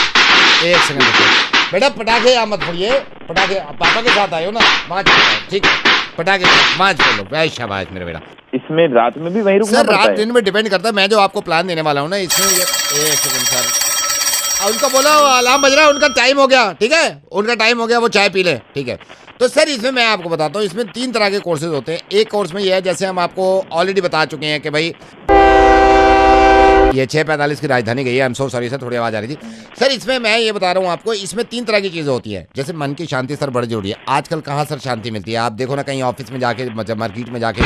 एक सेकंड देखिए बेटा, पटाखे यहाँ मत फोड़िए, पटाखे पापा के साथ आए हो ना, माँ ठीक है, पटाखे माँ चलो, भाई शाबाश मेरा बेटा। इसमें रात में भी वहीं रुकना सर? पड़ता है? रात दिन में डिपेंड करता है, मैं जो आपको प्लान देने वाला हूँ ना इसमें ये, एक सेकंड सर, उनका बोला अलार्म बज रहा है, उनका टाइम हो गया, ठीक है, उनका टाइम हो गया, वो चाय पी ले, ठीक है। तो सर इसमें मैं आपको बताता हूँ, इसमें 3 तरह के कोर्सेज होते हैं। एक कोर्स में ये है, जैसे हम आपको ऑलरेडी बता चुके हैं कि भाई ये 6:45 की राजधानी गई है। आई एम सो सॉरी सर, थोड़ी आवाज आ रही थी सर। इसमें मैं ये बता रहा हूँ आपको, इसमें 3 तरह की चीजें होती है। जैसे मन की शांति सर बड़ी जरूरी है। आजकल कहाँ सर शांति मिलती है? आप देखो ना, कहीं ऑफिस में जाके, मार्केट में जाके,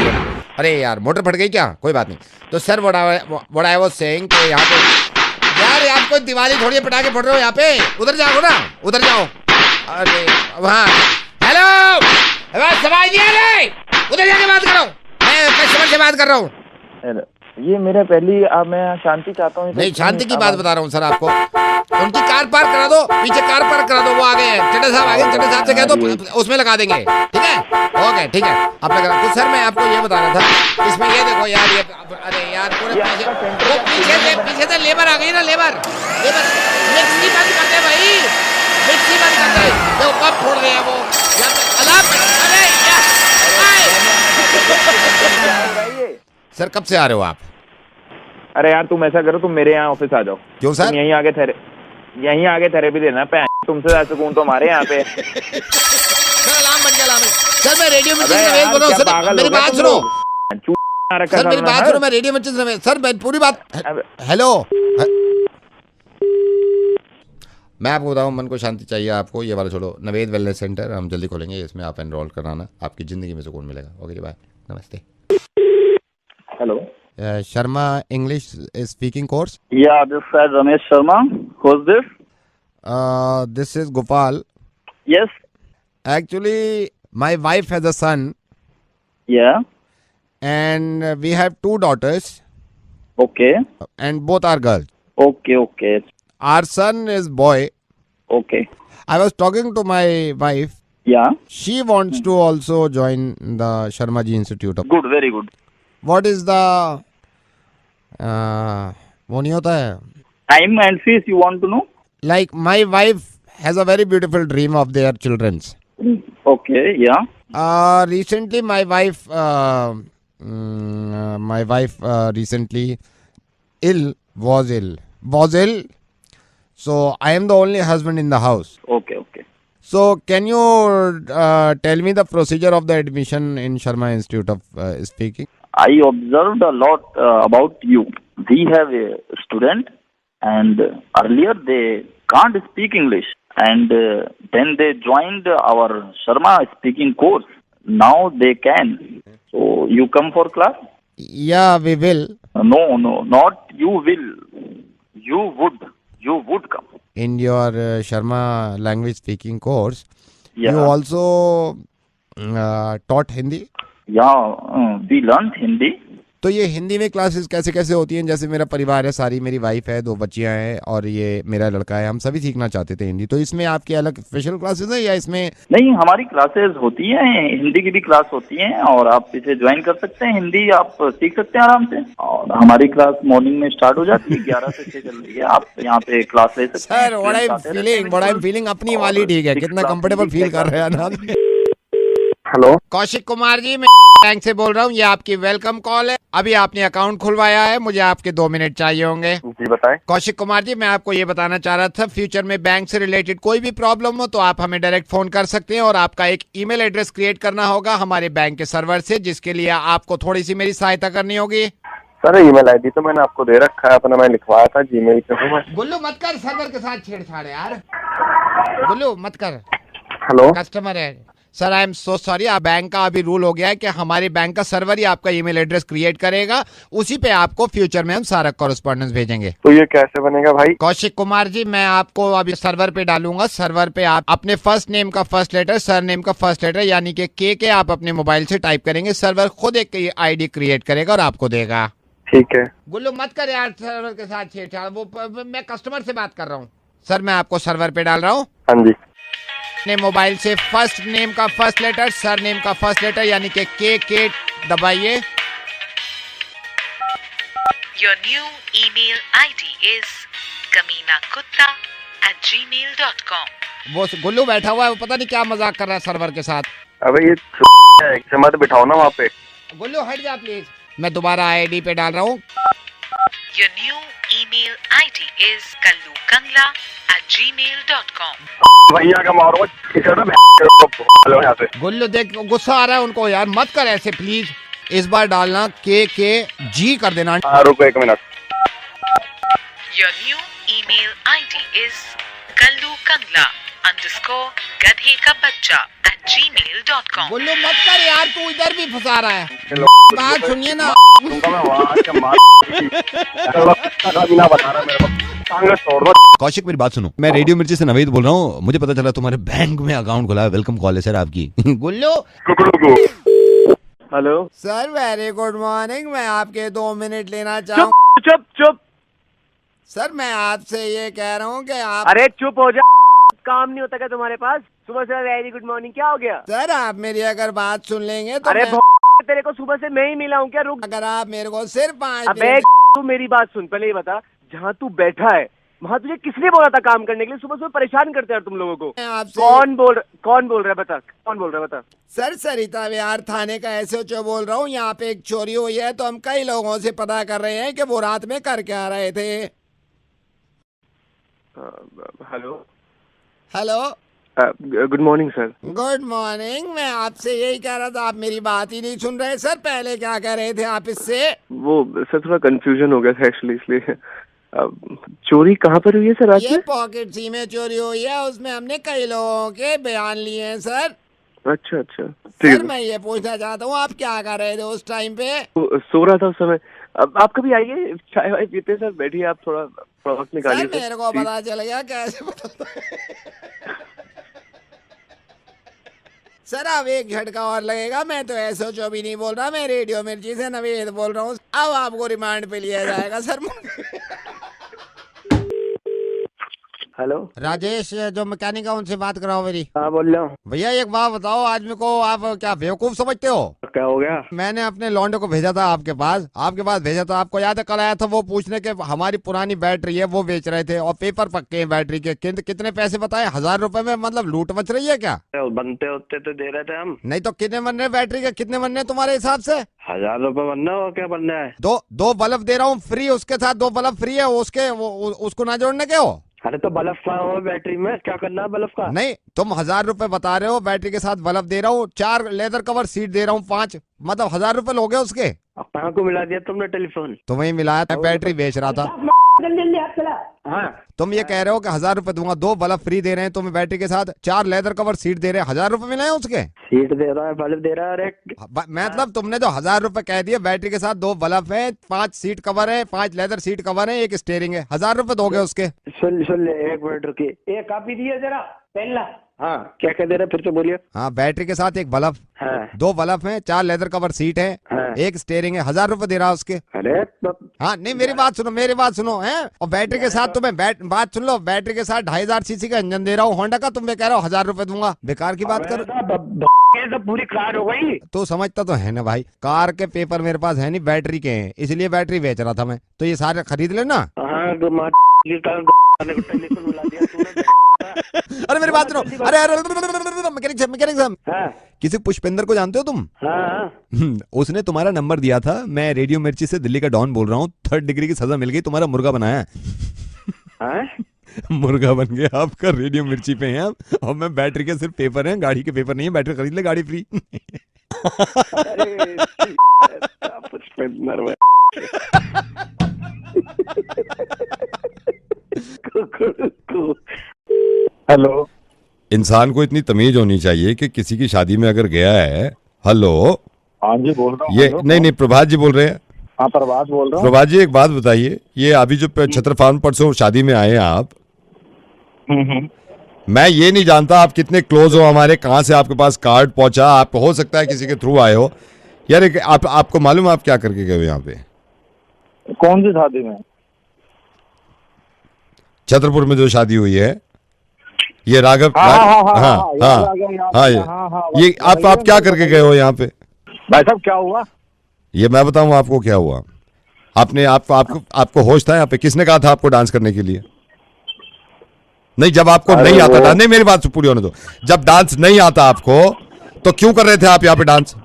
अरे यार मोटर फट गई क्या, कोई बात नहीं। तो sir what I was saying कि यहाँ पे यार आपको दिवाली थोड़ी पटाखे फट रहे हो यहाँ पे, उधर जाओ ना, उधर जाओ। अरे वहाँ हेलो सवाल नहीं आ रहे, उधर जाके बात करो, मैं कस्टमर से बात कर रहा हूँ। ये मेरा पहली, मैं शांति चाहता हूँ। नहीं, शांति की बात बता रहा हूँ सर आपको। उनकी कार पार्क करा दो, पीछे कार पार्क करा दो, वो आ गए हैं, चड्डा साहब आ गए, चड्डा साहब से कह दो उसमें लगा देंगे, ठीक है, ओके ठीक है। आप लगा तो सर मैं आपको ये बता रहा था, इसमें ये देखो यार, ये अरे यार पूरे पीछे से लेबर आ गई ना, लेबर मिक्सी बंद कर दे भाई, मिक्सी बंद कर दे, देखो कब फोड़ रहे हैं वो सर। कब से आ रहे हो आप? अरे यार तुम ऐसा करो, तुम मेरे यहाँ ऑफिस आ जाओ। क्यों सर? यहीं आगे थेरेपी देना, तुमसे ज्यादा सुकून तो हमारे यहाँ पे। सर अलार्म बन गया, अलार्म सर। मैं रेडियो में बोल रहा हूँ सर, मेरी बात सुनो सर, मेरी बात सुनो, मैं रेडियो में सर, मैं पूरी बात, हेलो मैं आपको बताऊँ, मन को शांति चाहिए आपको, ये वाला छोड़ो, नवेद वेलनेस सेंटर हम जल्दी खोलेंगे, इसमें आप एनरोल कराना, आपकी जिंदगी में सुकून मिलेगा। ओके जी बाय, नमस्ते। Hello. Sharma English speaking course. Yeah, this is Ramesh Sharma. Who's this? This is Gopal. Yes. Actually, my wife has a son. Yeah. And we have 2 daughters. Okay. And both are girls. Okay. Our son is boy. Okay. I was talking to my wife. Yeah. She wants to also join the Sharma Ji Institute. Good, very good. What is the वो नहीं होता है, time and fees you want to know? Like my wife has a very beautiful dream of their children's. Okay, yeah. Recently my wife recently was ill. So I am the only husband in the house. Okay. So can you tell me the procedure of the admission in Sharma Institute of Speaking? I observed a lot about you. We have a student, and earlier they can't speak English, and then they joined our Sharma speaking course. Now they can. So you come for class? Yeah, we will. No, not you will. You would come. In your Sharma language speaking course, Yeah. you also taught Hindi? Yeah, we learned Hindi. तो ये हिंदी में classes कैसे कैसे होती हैं? जैसे मेरा परिवार है, सारी मेरी वाइफ है, 2 बच्चियां हैं और ये मेरा लड़का है, हम सभी सीखना चाहते थे हिंदी। तो इसमें आपकी अलग स्पेशल क्लासेस है या इसमें? नहीं, हमारी क्लासेस होती हैं, हिंदी की भी क्लास होती हैं और आप इसे ज्वाइन कर सकते हैं। हिंदी आप सीख सकते हैं आराम से, और हमारी क्लास मॉर्निंग में स्टार्ट हो जाती है, 11 से 6 चल रही है। आप यहाँ पे क्लास ले सकते हैं। Sir what I am feeling अपनी वाली ठीक है, कितना कंफर्टेबल फील कर रहे हैं ना। हेलो, कौशिक कुमार जी, मैं बैंक से बोल रहा हूँ, ये आपकी वेलकम कॉल है। अभी आपने अकाउंट खुलवाया है, मुझे आपके 2 मिनट चाहिए होंगे। जी बताएं। कौशिक कुमार जी, मैं आपको ये बताना चाह रहा था, फ्यूचर में बैंक से रिलेटेड कोई भी प्रॉब्लम हो तो आप हमें डायरेक्ट फोन कर सकते हैं, और आपका एक ईमेल एड्रेस क्रिएट करना होगा हमारे बैंक के सर्वर से, जिसके लिए आपको थोड़ी सी मेरी सहायता करनी होगी। सर ईमेल आईडी तो मैंने आपको दे रखा है अपना, मैं लिखवाया था जीमेल पे हूँ मैं। गुल्लू मत कर सर्वर के साथ छेड़छाड़ यार, गुल्लू मत कर। हेलो कस्टमर है sir, I am so sorry. आप बैंक का अभी रूल हो गया है कि हमारे बैंक का सर्वर ही आपका ईमेल एड्रेस क्रिएट करेगा, उसी पे आपको फ्यूचर में हम सारा कॉरेस्पॉन्डेंस भेजेंगे। तो ये कैसे बनेगा भाई? कौशिक कुमार जी, मैं आपको अभी सर्वर पे डालूंगा। सर्वर पे आप अपने फर्स्ट नेम का फर्स्ट लेटर, सर नेम का फर्स्ट लेटर यानी कि के आप अपने मोबाइल से टाइप करेंगे, सर्वर खुद एक आईडी क्रिएट करेगा और आपको देगा। ठीक है। गुल्लू मत कर यार सर्वर के साथ छेड़छाड़, वो मैं कस्टमर से बात कर रहा हूँ। सर मैं आपको सर्वर पे डाल रहा हूँ। हाँ जी। अपने मोबाइल से फर्स्ट नेम का फर्स्ट लेटर, सर नेम का फर्स्ट लेटर यानी कि के दबाइए। Your new email ID is kaminakutta@gmail.com। वो गुल्लू बैठा हुआ है, वो पता नहीं क्या मजाक कर रहा है सर्वर के साथ। अबे ये से मत बिठाओ ना वहाँ पे। गुल्लू हट जा प्लीज। मैं दोबारा आईडी पे डाल रहा हूँ। Your new email ID is kallukangla@gmail.com। भैया का मारो यहाँ से। गुल्लू देख गुस्सा आ रहा है उनको यार, मत कर ऐसे प्लीज। इस बार डालना के जी कर देना। रुको एक minute. Your new email ID is kallukangla_gadhe ka bachcha@gmail.com। गुल्लू मत कर यार, तू इधर भी फंसा रहा है। बात सुनिए ना। कौशिक मेरी बात सुनो, मैं रेडियो मिर्ची से नवीद बोल रहा हूँ। मुझे पता चला तुम्हारे बैंक में अकाउंट खुला है। वेलकम कॉल है सर आपकी। Gullu. Hello sir very good morning. मैं आपके 2 मिनट लेना चाहूँ। चुप। सर मैं आपसे ये कह रहा हूँ कि आप। अरे चुप हो जा, काम नहीं होता क्या तुम्हारे पास? सुबह से वेरी गुड मॉर्निंग क्या हो गया? सर आप मेरी अगर बात सुन लेंगे तो अरे तेरे को सुबह से मैं ही मिला हूँ क्या? रुक। अगर आप मेरे को सिर्फ 5 अबे तू मेरी बात सुन, पहले ये बता जहाँ तू बैठा है वहाँ तुझे किसने बोला था काम करने के लिए? सुबह परेशान करते हैं तुम लोगों को। कौन बोल रहा है बता, कौन बोल रहा है बता। सर सरिता विहार थाने का एसएचओ बोल रहा हूँ। यहाँ पे एक चोरी हुई है तो हम कई लोगों से पता कर रहे हैं कि वो रात में कर क्या रहे थे। Hello good morning sir. Good morning. मैं आपसे यही कह रहा था, आप मेरी बात ही नहीं सुन रहे। सर पहले क्या कह रहे थे आप इससे? वो सर थोड़ा कंफ्यूजन हो गया था एक्चुअली, इसलिए। चोरी कहाँ पर हुई है सर? आज ये पॉकेट सी में चोरी हुई है, उसमें हमने कई लोगों के बयान लिए हैं सर। अच्छा सर मैं ये पूछना चाहता हूँ आप क्या कर रहे थे उस टाइम पे? सो रहा था उस समय। अब आप कभी आइए, चाय वाय पीते सर, बैठिए आप, थोड़ा वक्त निकालिए। सर मेरे को पता चल गया कैसे पता। सर अब एक झटका और लगेगा। मैं तो एसएचओ भी नहीं बोल रहा, मैं रेडियो मिर्ची से नवीद बोल रहा हूँ। अब आपको रिमांड पे लिया जाएगा सर। हेलो राजेश जो मैकेनिक है उनसे बात कराओ मेरी। हाँ बोल रहा हूँ। भैया एक बात बताओ, आज मेरे को आप क्या बेवकूफ समझते हो? क्या हो गया? मैंने अपने लौंडे को भेजा था आपके पास भेजा था। आपको याद है कल आया था वो पूछने के हमारी पुरानी बैटरी है वो बेच रहे थे और पेपर पक्के हैं बैटरी के। कितने पैसे बताए? 1000 रुपए में मतलब लूट मच रही है क्या? बनते होते तो दे रहे थे हम। नहीं तो कितने बनने बैटरी के, कितने बनने तुम्हारे हिसाब से? 1000 रुपए बनना हो, क्या बनना है? दो बल्ब दे रहा हूँ फ्री, उसके साथ 2 बल्ब फ्री है। उसको ना जोड़ने के हो? अरे तो बल्ब का हो बैटरी में, क्या करना है बल्ब का? नहीं तुम 1000 रुपए बता रहे हो, बैटरी के साथ बल्ब दे रहा हूँ, 4 लेदर कवर सीट दे रहा हूँ, 5 मतलब 1000 रुपए लोगे उसके। कहाँ को मिला दिया तुमने टेलीफोन? तुम्हें मिलाया था, बैटरी बेच रहा था। हाँ तुम ये कह रहे हो कि 1000 रुपए दूंगा, 2 बल्ब फ्री दे रहे हैं तुम्हें बैटरी के साथ, 4 लेदर कवर सीट दे रहे हैं, 1000 रुपए मिले हैं उसके? सीट दे रहा है, बल्ब दे रहा है। अरे मतलब तुमने जो 1000 रुपए कह दिए, बैटरी के साथ 2 बल्ब है, 5 सीट कवर है, 5 लेदर सीट कवर है, 1 स्टीयरिंग है, 1000 रुपए दोगे उसके? सुन ले, 1 मिनट रुकिए, एक कॉपी दिए जरा पहला। हाँ क्या कह दे रहे, फिर से बोलिए। हाँ बैटरी के साथ 1 बल्ब, 2 बल्ब है, 4 लेदर कवर सीट है, 1 स्टीयरिंग है, 1000 रुपए दे रहा उसके। अरे हाँ नहीं मेरी बात सुनो है। और बैटरी के साथ तुम्हें बात सुन लो, बैटरी के साथ 2500 सीसी का इंजन दे रहा हूँ होंडा का, तुम्हें कह रहा हूँ 1000 रुपए दूंगा। बेकार की बात करो, तो पूरी कार हो गई। तो समझता तो है ना भाई, कार के पेपर मेरे पास है नहीं, बैटरी के हैं, इसलिए बैटरी बेच रहा था मैं। तो ये सारे खरीद लेना। अरे मेरी बात सुनो, अरे मैकेनिक साहब, किसी पुष्पेंद्र को जानते हो तुम? उसने तुम्हारा नंबर दिया था। मैं रेडियो मिर्ची से दिल्ली का डॉन बोल रहा हूँ। 3rd डिग्री की सजा मिल गई, तुम्हारा मुर्गा बनाया है। मुर्गा बन गया आपका, रेडियो मिर्ची पे हैं आप। और मैं बैटरी के सिर्फ पेपर हैं, गाड़ी के पेपर नहीं है। बैटरी खरीद ले, गाड़ी फ्री। हेलो। इंसान को इतनी तमीज होनी चाहिए कि किसी की शादी में अगर गया है, हेलो, हाँ जी बोल रहा हूँ। ये नहीं प्रभात जी बोल रहे हैं। हाँ प्रभात बोल रहा हूँ। प्रभात जी एक बात बताइए, ये अभी जो छत्र फार्म परसों शादी में आए हैं आप, मैं ये नहीं जानता आप कितने क्लोज हो हमारे, कहाँ से आपके पास कार्ड पहुंचा, आप हो सकता है किसी के थ्रू आए हो यार। आपको मालूम है आप क्या करके गए हो यहाँ पे? कौन सी शादी में? छतरपुर में जो शादी हुई है, ये राघव। ये आप क्या करके गए हो यहाँ पे? भाई साहब क्या हुआ? ये मैं बताऊं आपको क्या हुआ? आपने आपको होश था यहाँ पे? किसने कहा था आपको डांस करने के लिए? नहीं, जब आपको नहीं आता था, नहीं मेरी बात पूरी होने दो, जब डांस नहीं आता आपको तो क्यों कर रहे थे आप यहाँ पे डांस?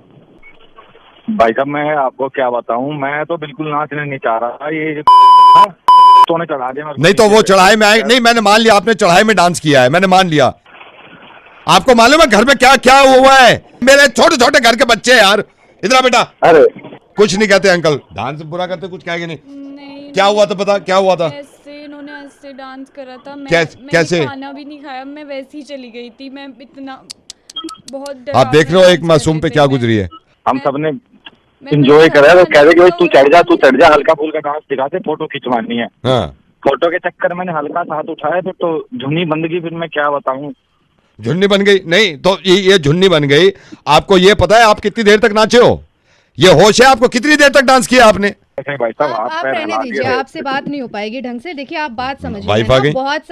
भाई साहब मैं आपको क्या बताऊं, मैं तो बिल्कुल नाचने नहीं चाह रहा। ये तो ने चढ़ा दिया। नहीं तो वो चढ़ाई में आए नहीं, मैंने मान लिया आपने चढ़ाई में डांस किया है, मैंने मान लिया। आपको मालूम है घर में क्या क्या हुआ है? मेरे छोटे छोटे घर के बच्चे यार, इधर बेटा। अरे कुछ नहीं कहते अंकल, डांस बुरा करते, कुछ कहेंगे नहीं। क्या हुआ था पता? क्या हुआ था? इन्होंने ऐसे डांस करा था, कैसे? खाना भी नहीं खाया, मैं वैसे ही चली गई थी। मैं इतना बहुत आप देख रहे हो एक मासूम पे क्या गुजरी है। हम सबने एंजॉय करा तो कह रहे कि भाई तू चढ़ जा, हल्का फुल्का डांस दिखाते, फोटो खिंचवानी है। हाँ। फोटो के चक्कर में मैंने हल्का हाथ उठाया तो झुन्नी बंद गई। फिर मैं क्या बताऊं, झुन्नी बन गई? नहीं तो ये झुन्नी बन गई। आपको ये पता है आप कितनी देर तक नाचे हो? ये होश है आपको? कितनी देर तक डांस किया आपने? भाई साहब आप रहने दीजिए, आपसे बात नहीं हो पाएगी ढंग से। देखिए आप बात समझिए, वाइफ आ गई। बहुत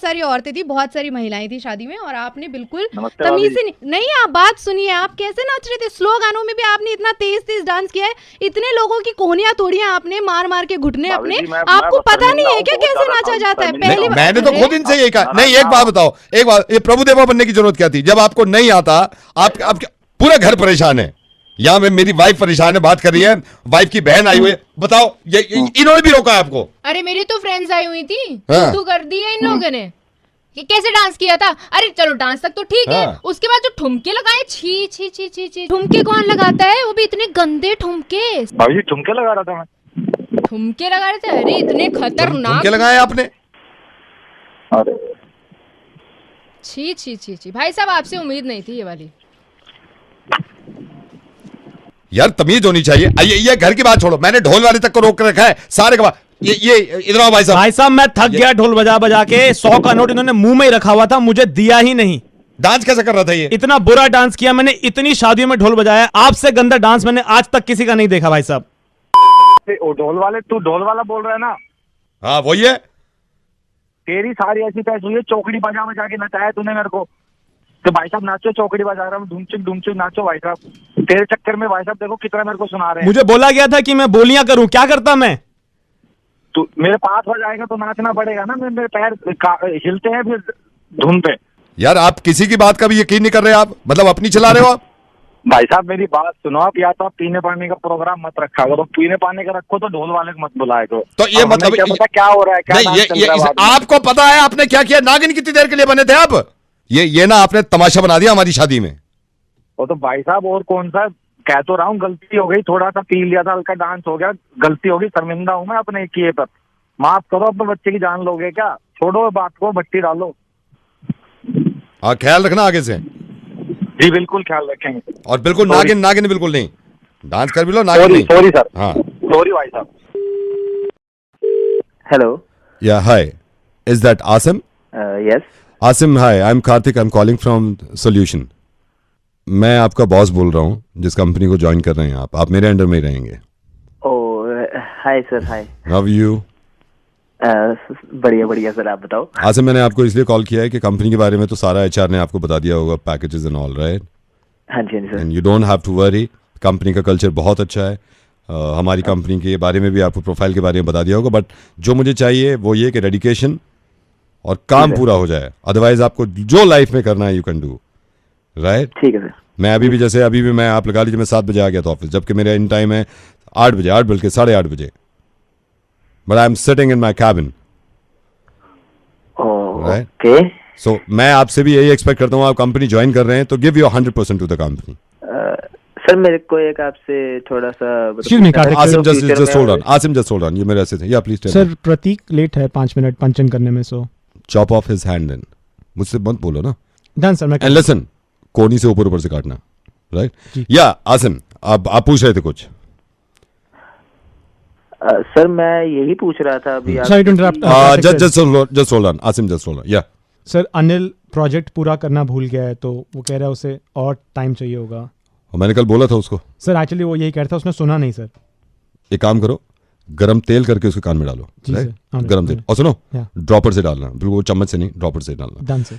सारी औरतें थी, बहुत सारी महिलाएं थी शादी में, और आपने बिल्कुल तमीज से नहीं। आप बात सुनिए, आप कैसे नाच रहे थे। स्लो गानों में भी आपने इतना तेज तेज डांस किया है, इतने लोगों की कोहनियां तोड़ियां आपने मार मार के घुटने अपने। आपको पता नहीं है क्या कैसे नाचा जाता है? पहली मैंने तो खुद इनसे यही कहा। नहीं एक बात बताओ, एक बात, ये प्रभुदेवा बनने की जरूरत क्या थी? जब आपको नहीं आता, आप पूरा घर परेशान है। यहाँ में मेरी वाइफ परेशान है, बात कर रही है, वाइफ की बहन आई हुई है। बताओ ये इन्होंने भी रोका है आपको? अरे मेरी तो फ्रेंड्स आई हुई थी, हाँ। तू कर दी है इन लोगों ने। कि कैसे डांस किया था? अरे चलो डांस तक तो ठीक है, उसके बाद जो ठुमके लगाए, छी छी छी छी छी। ठुमके कौन लगाता है? वो भी इतने गंदे ठुमके। भाभी ठुमके लगा रहा था मैं। ठुमके लगा रहे थे? अरे इतने खतरनाक ठुमके लगाए आपने? अरे छी छी छी छी। भाई साहब आपसे उम्मीद नहीं थी ये वाली। यार तमीज होनी चाहिए। ये घर की बात छोड़ो, मैंने ढोल वाले तक को रोक कर रखा है सारे का। ये इधर आओ भाई साहब। भाई साहब मैं थक गया ढोल बजा बजा के। 100 का नोट इन्होंने मुंह में ही रखा हुआ था, मुझे दिया ही नहीं। डांस कैसे कर रहा था ये? इतना बुरा डांस किया मैंने, इतनी शादियों में ढोल बजाया, आपसे गंदा डांस मैंने आज तक किसी का नहीं देखा भाई साहब। ढोल वाले, तू ढोल वाला बोल रहा है ना? हाँ वही है। तेरी सारी ऐसी पैसे हुई है, चौकड़ी बजा बजा के नचाया तूने मेरे को। तो भाई साहब नाचो, चौकड़ी बजा रहा हूँ, धूमचुक नाचो भाई साहब। तेरे चक्कर में भाई साहब देखो कितना मेरे को सुना रहे हैं। मुझे बोला गया था कि मैं बोलियां करूं, क्या करता मैं? तू मेरे पास हो जाएगा तो नाचना पड़ेगा ना। मेरे पैर हिलते हैं फिर धुन पे। यार आप किसी की बात का भी यकीन नहीं कर रहे, आप मतलब अपनी चला रहे हो आप। भाई साहब मेरी बात सुनो, आप या तो आप पीने पानी का प्रोग्राम मत रखा करो, पीने पानी का रखो तो ढोल वाले को मत बुलाए करो। तो ये मतलब क्या पता क्या हो रहा है, क्या नहीं, आपको पता है आपने क्या किया? नागिन कितनी देर के लिए बने थे आप? ये ना आपने तमाशा बना दिया हमारी शादी में। वो तो भाई साहब और कौन सा, कह तो रहा हूँ गलती हो गई, थोड़ा सा पी लिया था, हल्का डांस हो गया, गलती होगी, शर्मिंदा हूँ मैं अपने किए पर। माफ करो, अपने बच्चे की जान लोगे क्या? छोड़ो बात को, भट्टी डालो। हाँ ख्याल रखना आगे से। जी बिल्कुल ख्याल रखेंगे। और बिल्कुल नागिन बिल्कुल नहीं, डांस कर भी लो, नागिन नहीं। Sorry sir. हाँ सॉरी भाई साहब। Hello. Yeah hi, is that Asim? Yes Asim, hi, I am Kartik, I am calling from solution. मैं आपका बॉस बोल रहा हूँ, जिस कंपनी को ज्वाइन कर रहे हैं आप मेरे अंडर में ही रहेंगे। Oh hi sir, hi. How you? बढ़िया बढ़िया सर, आप बताओ। आसिम मैंने आपको इसलिए कॉल किया है कि कंपनी के बारे में तो सारा एचआर ने आपको बता दिया होगा, पैकेजेस एंड ऑल, राइट? हाँ जी sir. And you don't have to worry, company का कल्चर बहुत अच्छा है। हमारी कंपनी के बारे में भी आपको प्रोफाइल के बारे में बता दिया होगा, बट जो मुझे चाहिए वो ये कि डेडिकेशन और काम पूरा हो जाए, अदरवाइज आपको जो लाइफ में करना है यू कैन डू, राइट? ठीक है सर। मैं अभी भी मैं आप लगा लीजिए मैं 7 बजे आ गया था ऑफिस, जबकि मेरा इन टाइम है 8 बजे, 8 बल्कि 8:30 बजे, but I am sitting in my cabin, right? Okay. So मैं आपसे भी यही एक्सपेक्ट करता हूँ, आप कंपनी ज्वाइन कर रहे हैं तो give your 100% to the company. Sir मेरे को एक आपसे थोड़ा सा Excuse me, Karthik, Asim future just में- hold on, Asim just hold on, ये मेरे ऐसे थे, yeah please tell sir Pratik late है 5 मिनट पंचन करने में, so chop off his hand then, मुझसे मत बोलो ना, डन सर। मैं एंड लिसन, कोनी से ऊपर ऊपर से काटना, राइट? या आसिम, आप पूछ रहे थे कुछ? सर मैं यही पूछ रहा था अभी आप Sorry to interrupt, just hold on Asim, just hold on, या सर अनिल प्रोजेक्ट पूरा करना भूल गया है, तो वो कह रहा है उसे और टाइम चाहिए होगा। और मैंने कल बोला था उसको। सर एक्चुअली वो यही कह रहा था, उसने सुना नहीं सर। एक काम करो, गरम तेल करके उसके कान में डालो, जी right? सर, हाँ, गरम तेल, और सुनो या। ड्रॉपर से डालना, बिल्कुल वो चम्मच से नहीं, ड्रॉपर से डालना। Done sir.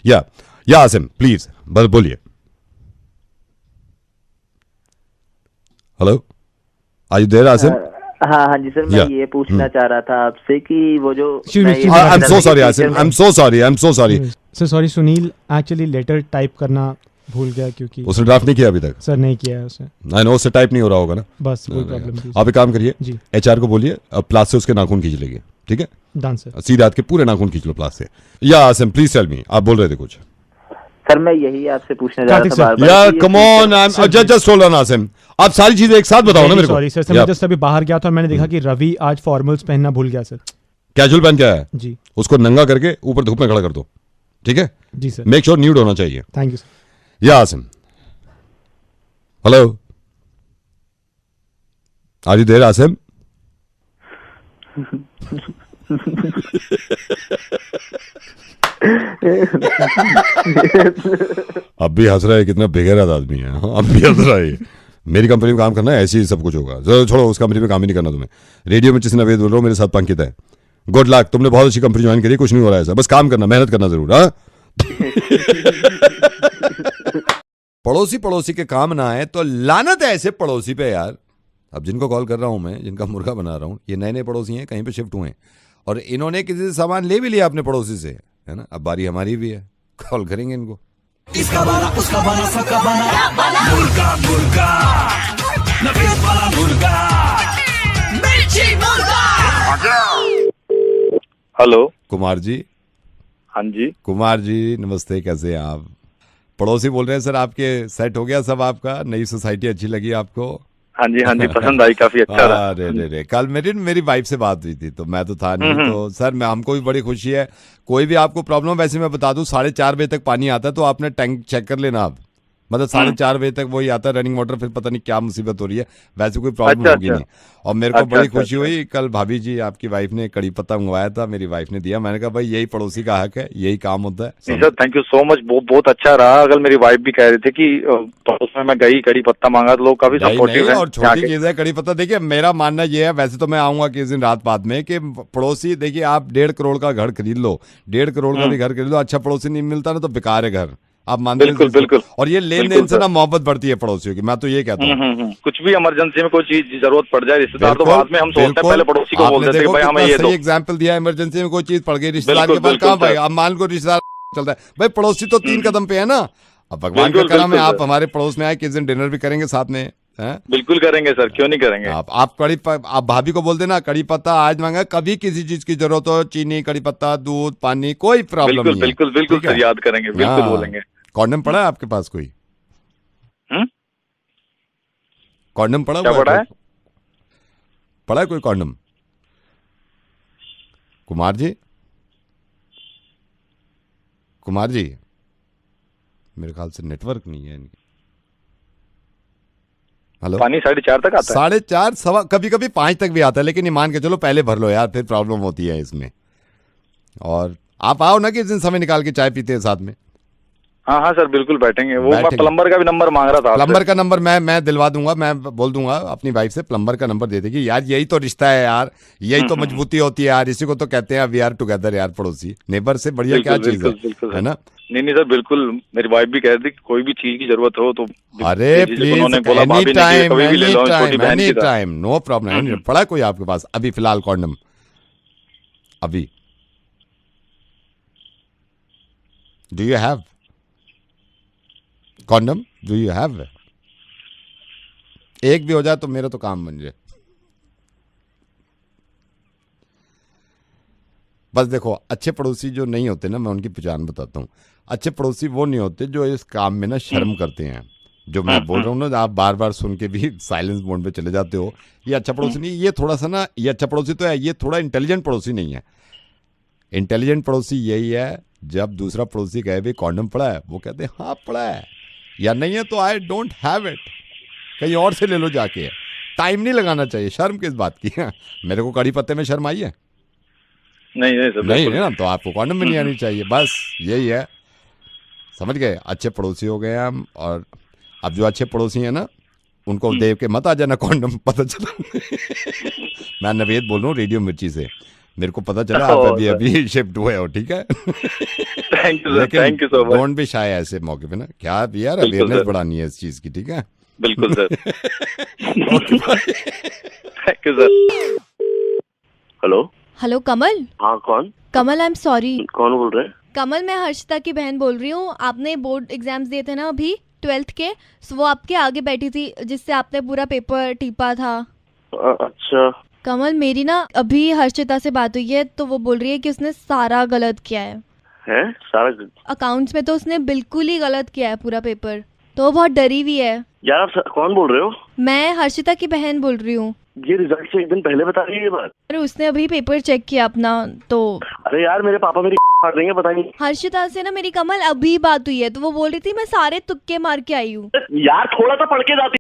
या आसिम प्लीज बस बोलिए। Hello, are you there Asim? हाँ जी सर, मैं ये पूछना चाह रहा था आपसे कि वो जो I am so sorry Asim, I am so sorry. Sir sorry, Sunil actually letter type करना भूल गया, क्योंकि उसने ड्राफ्ट नहीं किया अभी तक। सर नहीं किया है उसने। आई नो, उससे टाइप नहीं हो रहा होगा ना, बस कोई प्रॉब्लम नहीं। आप एक काम करिए, जी एचआर को बोलिए प्लास से उसके नाखून खींच लेंगे, ठीक है? Done sir. सीधे हाथ के पूरे नाखून खींच लो प्लास से। या आसिम प्लीज टेल मी, आप बोल रहे थे कुछ? सर मैं यही आपसे पूछने जा रहा था बार-बार यार कि ये come on, I am just hold on Asim, आप सारी चीजें एक साथ बताओ ना मेरे को। सॉरी सर, मैं जस्ट अभी बाहर गया था और मैंने देखा कि रवि आज फॉर्मल्स पहनना भूल गया सर। कैजुअल पहन के आया है जी, उसको नंगा करके ऊपर धूप में खड़ा कर दो, ठीक है? जी सर। मेक श्योर न्यूड होना चाहिए। Thank you sir. या Asim, hello, are you there Asim? अब भी हंस रहा है, कितना बेगैरत आदमी है। हाँ, अब भी हंस रहा है। मेरी कंपनी में काम करना है, ऐसे ही सब कुछ होगा। छोड़ो, उस कंपनी में काम ही नहीं करना तुम्हें। रेडियो में जिसने अवैध बोल रहा हूँ, मेरे साथ पंकित है। गुड लक, तुमने बहुत अच्छी कंपनी ज्वाइन करी, कुछ नहीं हो रहा है ऐसा, बस काम करना, मेहनत करना जरूर। हाँ पड़ोसी के काम ना आए तो लानत है ऐसे पड़ोसी पे यार। अब जिनको कॉल कर रहा हूं मैं, जिनका मुर्गा बना रहा हूं, ये नए पड़ोसी हैं, कहीं पे शिफ्ट हुए हैं और इन्होंने किसी से सामान ले भी लिया अपने पड़ोसी से, है ना? अब बारी हमारी भी है, कॉल करेंगे इनको। इसका बना उसका बना सबका बना मुर्गा मुर्गा नफीस वाला मुर्गा मिर्ची मुर्गा। हेलो कुमार जी। हाँ जी कुमार जी नमस्ते, कैसे हैं आप? पड़ोसी बोल रहे हैं सर, आपके सेट हो गया सब, आपका नई सोसाइटी अच्छी लगी आपको? हाँ जी पसंद आई, काफी अच्छा रहा। अरे कल मेरी वाइफ से बात हुई थी, तो मैं तो था नहीं, तो सर मैं हमको भी बड़ी खुशी है। कोई भी आपको प्रॉब्लम, वैसे मैं बता दूं 4:30 बजे तक पानी आता है, तो आपने टैंक चेक कर लेना आप, मतलब 4:30 बजे तक वही आता है रनिंग वाटर, फिर पता नहीं क्या मुसीबत हो रही है, वैसे कोई प्रॉब्लम होगी नहीं। और मेरे को बड़ी खुशी हुई, कल भाभी जी आपकी वाइफ ने कड़ी पत्ता मंगवाया था, मेरी वाइफ ने दिया। मैंने कहा भाई यही पड़ोसी का हक है, यही काम होता है। Sir thank you so much, बहुत अच्छा रहा। अगर मेरी वाइफ भी कह रही थी कि पड़ोस में मैं गई कड़ी पत्ता मांगा, तो लोग काफी सपोर्टिव है। और छोटी चीज है कड़ी पत्ता। देखिए मेरा मानना ये है, वैसे तो मैं आऊंगा किस दिन रात बाद में, कि पड़ोसी, देखिए आप 1.5 करोड़ का घर खरीद लो, 1.5 करोड़ का भी घर खरीद लो, अच्छा पड़ोसी नहीं मिलता ना तो बेकार है घर, आप मानते? बिल्कुल। और ये लेन देन से ना मोहब्बत बढ़ती है पड़ोसियों की, मैं तो ये कहता हूँ। कुछ भी इमरजेंसी में कोई चीज जरूरत पड़ जाए, रिश्तेदार तो बाद में हम सोचते हैं, पहले पड़ोसी को बोल देते हैं भाई हमें ये दो। एग्जाम्पल दिया, इमरजेंसी में कोई चीज पड़ गई, रिश्तेदार के पास कहाँ भाई, अब मान लो रिश्तेदार चलता है भाई, पड़ोसी तो 3 कदम पे है ना। अब भगवान का करम है, आप हमारे पड़ोस में आए, किस दिन डिनर भी करेंगे साथ में। बिल्कुल करेंगे सर, क्यों नहीं करेंगे। आप भाभी को बोल देना कड़ी पत्ता आज मांगा, कभी किसी चीज की जरूरत हो, चीनी, कड़ी पत्ता, दूध, पानी, कोई प्रॉब्लम नहीं है। बिल्कुल सर, याद करेंगे, बिल्कुल बोलेंगे। कॉन्डम पड़ा है आपके पास कोई? कॉन्डम पड़ा हुआ पड़ा है? पड़ा है कोई कॉन्डम? कुमार जी मेरे ख्याल से नेटवर्क नहीं है इनकी। हेलो, पानी 4:30 तक आता है? 4:30 सवा, कभी कभी 5 तक भी आता है, लेकिन ये मान के चलो पहले भर लो यार, फिर प्रॉब्लम होती है इसमें। और आप आओ ना किस दिन समय निकाल के, चाय पीते हैं साथ में। हाँ सर बिल्कुल बैठेंगे। वो मैं प्लम्बर का भी नंबर मांग रहा था। प्लम्बर का नंबर मैं दिलवा दूंगा, मैं बोल दूंगा अपनी वाइफ से प्लम्बर का नंबर दे देगी यार। यही तो रिश्ता है यार, यही तो मजबूती होती है यार, इसी को तो कहते हैं वी आर टुगेदर यार। पड़ोसी नेबर से बढ़िया क्या चीज है ना? नहीं सर बिल्कुल, मेरी वाइफ भी कह रही थी कोई भी चीज की जरूरत हो तो अरे please any time no problem. पड़ा कोई आपके पास अभी फिलहाल कॉन्डम? अभी do you have condom? Do you have? एक भी हो जाए तो मेरा तो काम बन जाए। बस देखो, अच्छे पड़ोसी जो नहीं होते ना, मैं उनकी पहचान बताता हूँ। अच्छे पड़ोसी वो नहीं होते जो इस काम में ना शर्म करते हैं, जो मैं बोल रहा हूँ ना, आप बार बार सुन के भी साइलेंस मोड पे चले जाते हो। ये अच्छा पड़ोसी नहीं, ये थोड़ा सा ना, ये अच्छा पड़ोसी तो है, ये थोड़ा इंटेलिजेंट पड़ोसी नहीं है। इंटेलिजेंट पड़ोसी यही है जब दूसरा पड़ोसी कहे भी कॉन्डम पड़ा है, वो कहते हैं हाँ पड़ा है, या नहीं है तो आई डोंट हैव इट, कहीं और से ले लो जाके। टाइम नहीं लगाना चाहिए, शर्म किस बात की है? मेरे को कड़ी पत्ते में शर्म आई है? नहीं सर, नहीं ना, तो आपको कॉन्डम भी नहीं आनी चाहिए, बस यही है, समझ गए? अच्छे पड़ोसी हो गए हम। और अब जो अच्छे पड़ोसी हैं ना, उनको देख के मत आ जाना कॉन्डम, पता चला मैं नवेद बोल रहा हूँ रेडियो मिर्ची से, मेरे को पता चला आप अभी अभी शिफ्ट हुए हो, ठीक है? Thank you so much. Don't be shy ऐसे मौके पे ना, क्या यार अवेयरनेस बढ़ानी है इस चीज की, ठीक है? बिल्कुल sir. Thank you sir. Hello Kamal. हाँ कौन? Kamal I am sorry. कौन बोल रहे हैं? कमल, मैं हर्षिता की बहन बोल रही हूँ। आपने बोर्ड एग्जाम्स दिए थे ना अभी 12th के, वो आपके आगे बैठी थी जिससे आपने पूरा पेपर टीपा था। अच्छा कमल, मेरी ना अभी हर्षिता से बात हुई है, तो वो बोल रही है कि उसने सारा गलत किया है सारा अकाउंट्स में, तो उसने बिल्कुल ही गलत किया है पूरा पेपर, तो वो बहुत डरी हुई है। यार आप कौन बोल रहे हो? मैं हर्षिता की बहन बोल रही हूँ। ये रिजल्ट से एक दिन पहले बता रही है ये बात? अरे उसने अभी पेपर चेक किया अपना, तो अरे यार मेरे पापा मेरी मार देंगे, पता नहीं। हर्षिता से ना मेरी कमल अभी बात हुई है, तो वो बोल रही थी मैं सारे तुक्के मार के आई हूँ। यार थोड़ा सा पढ़ के जाती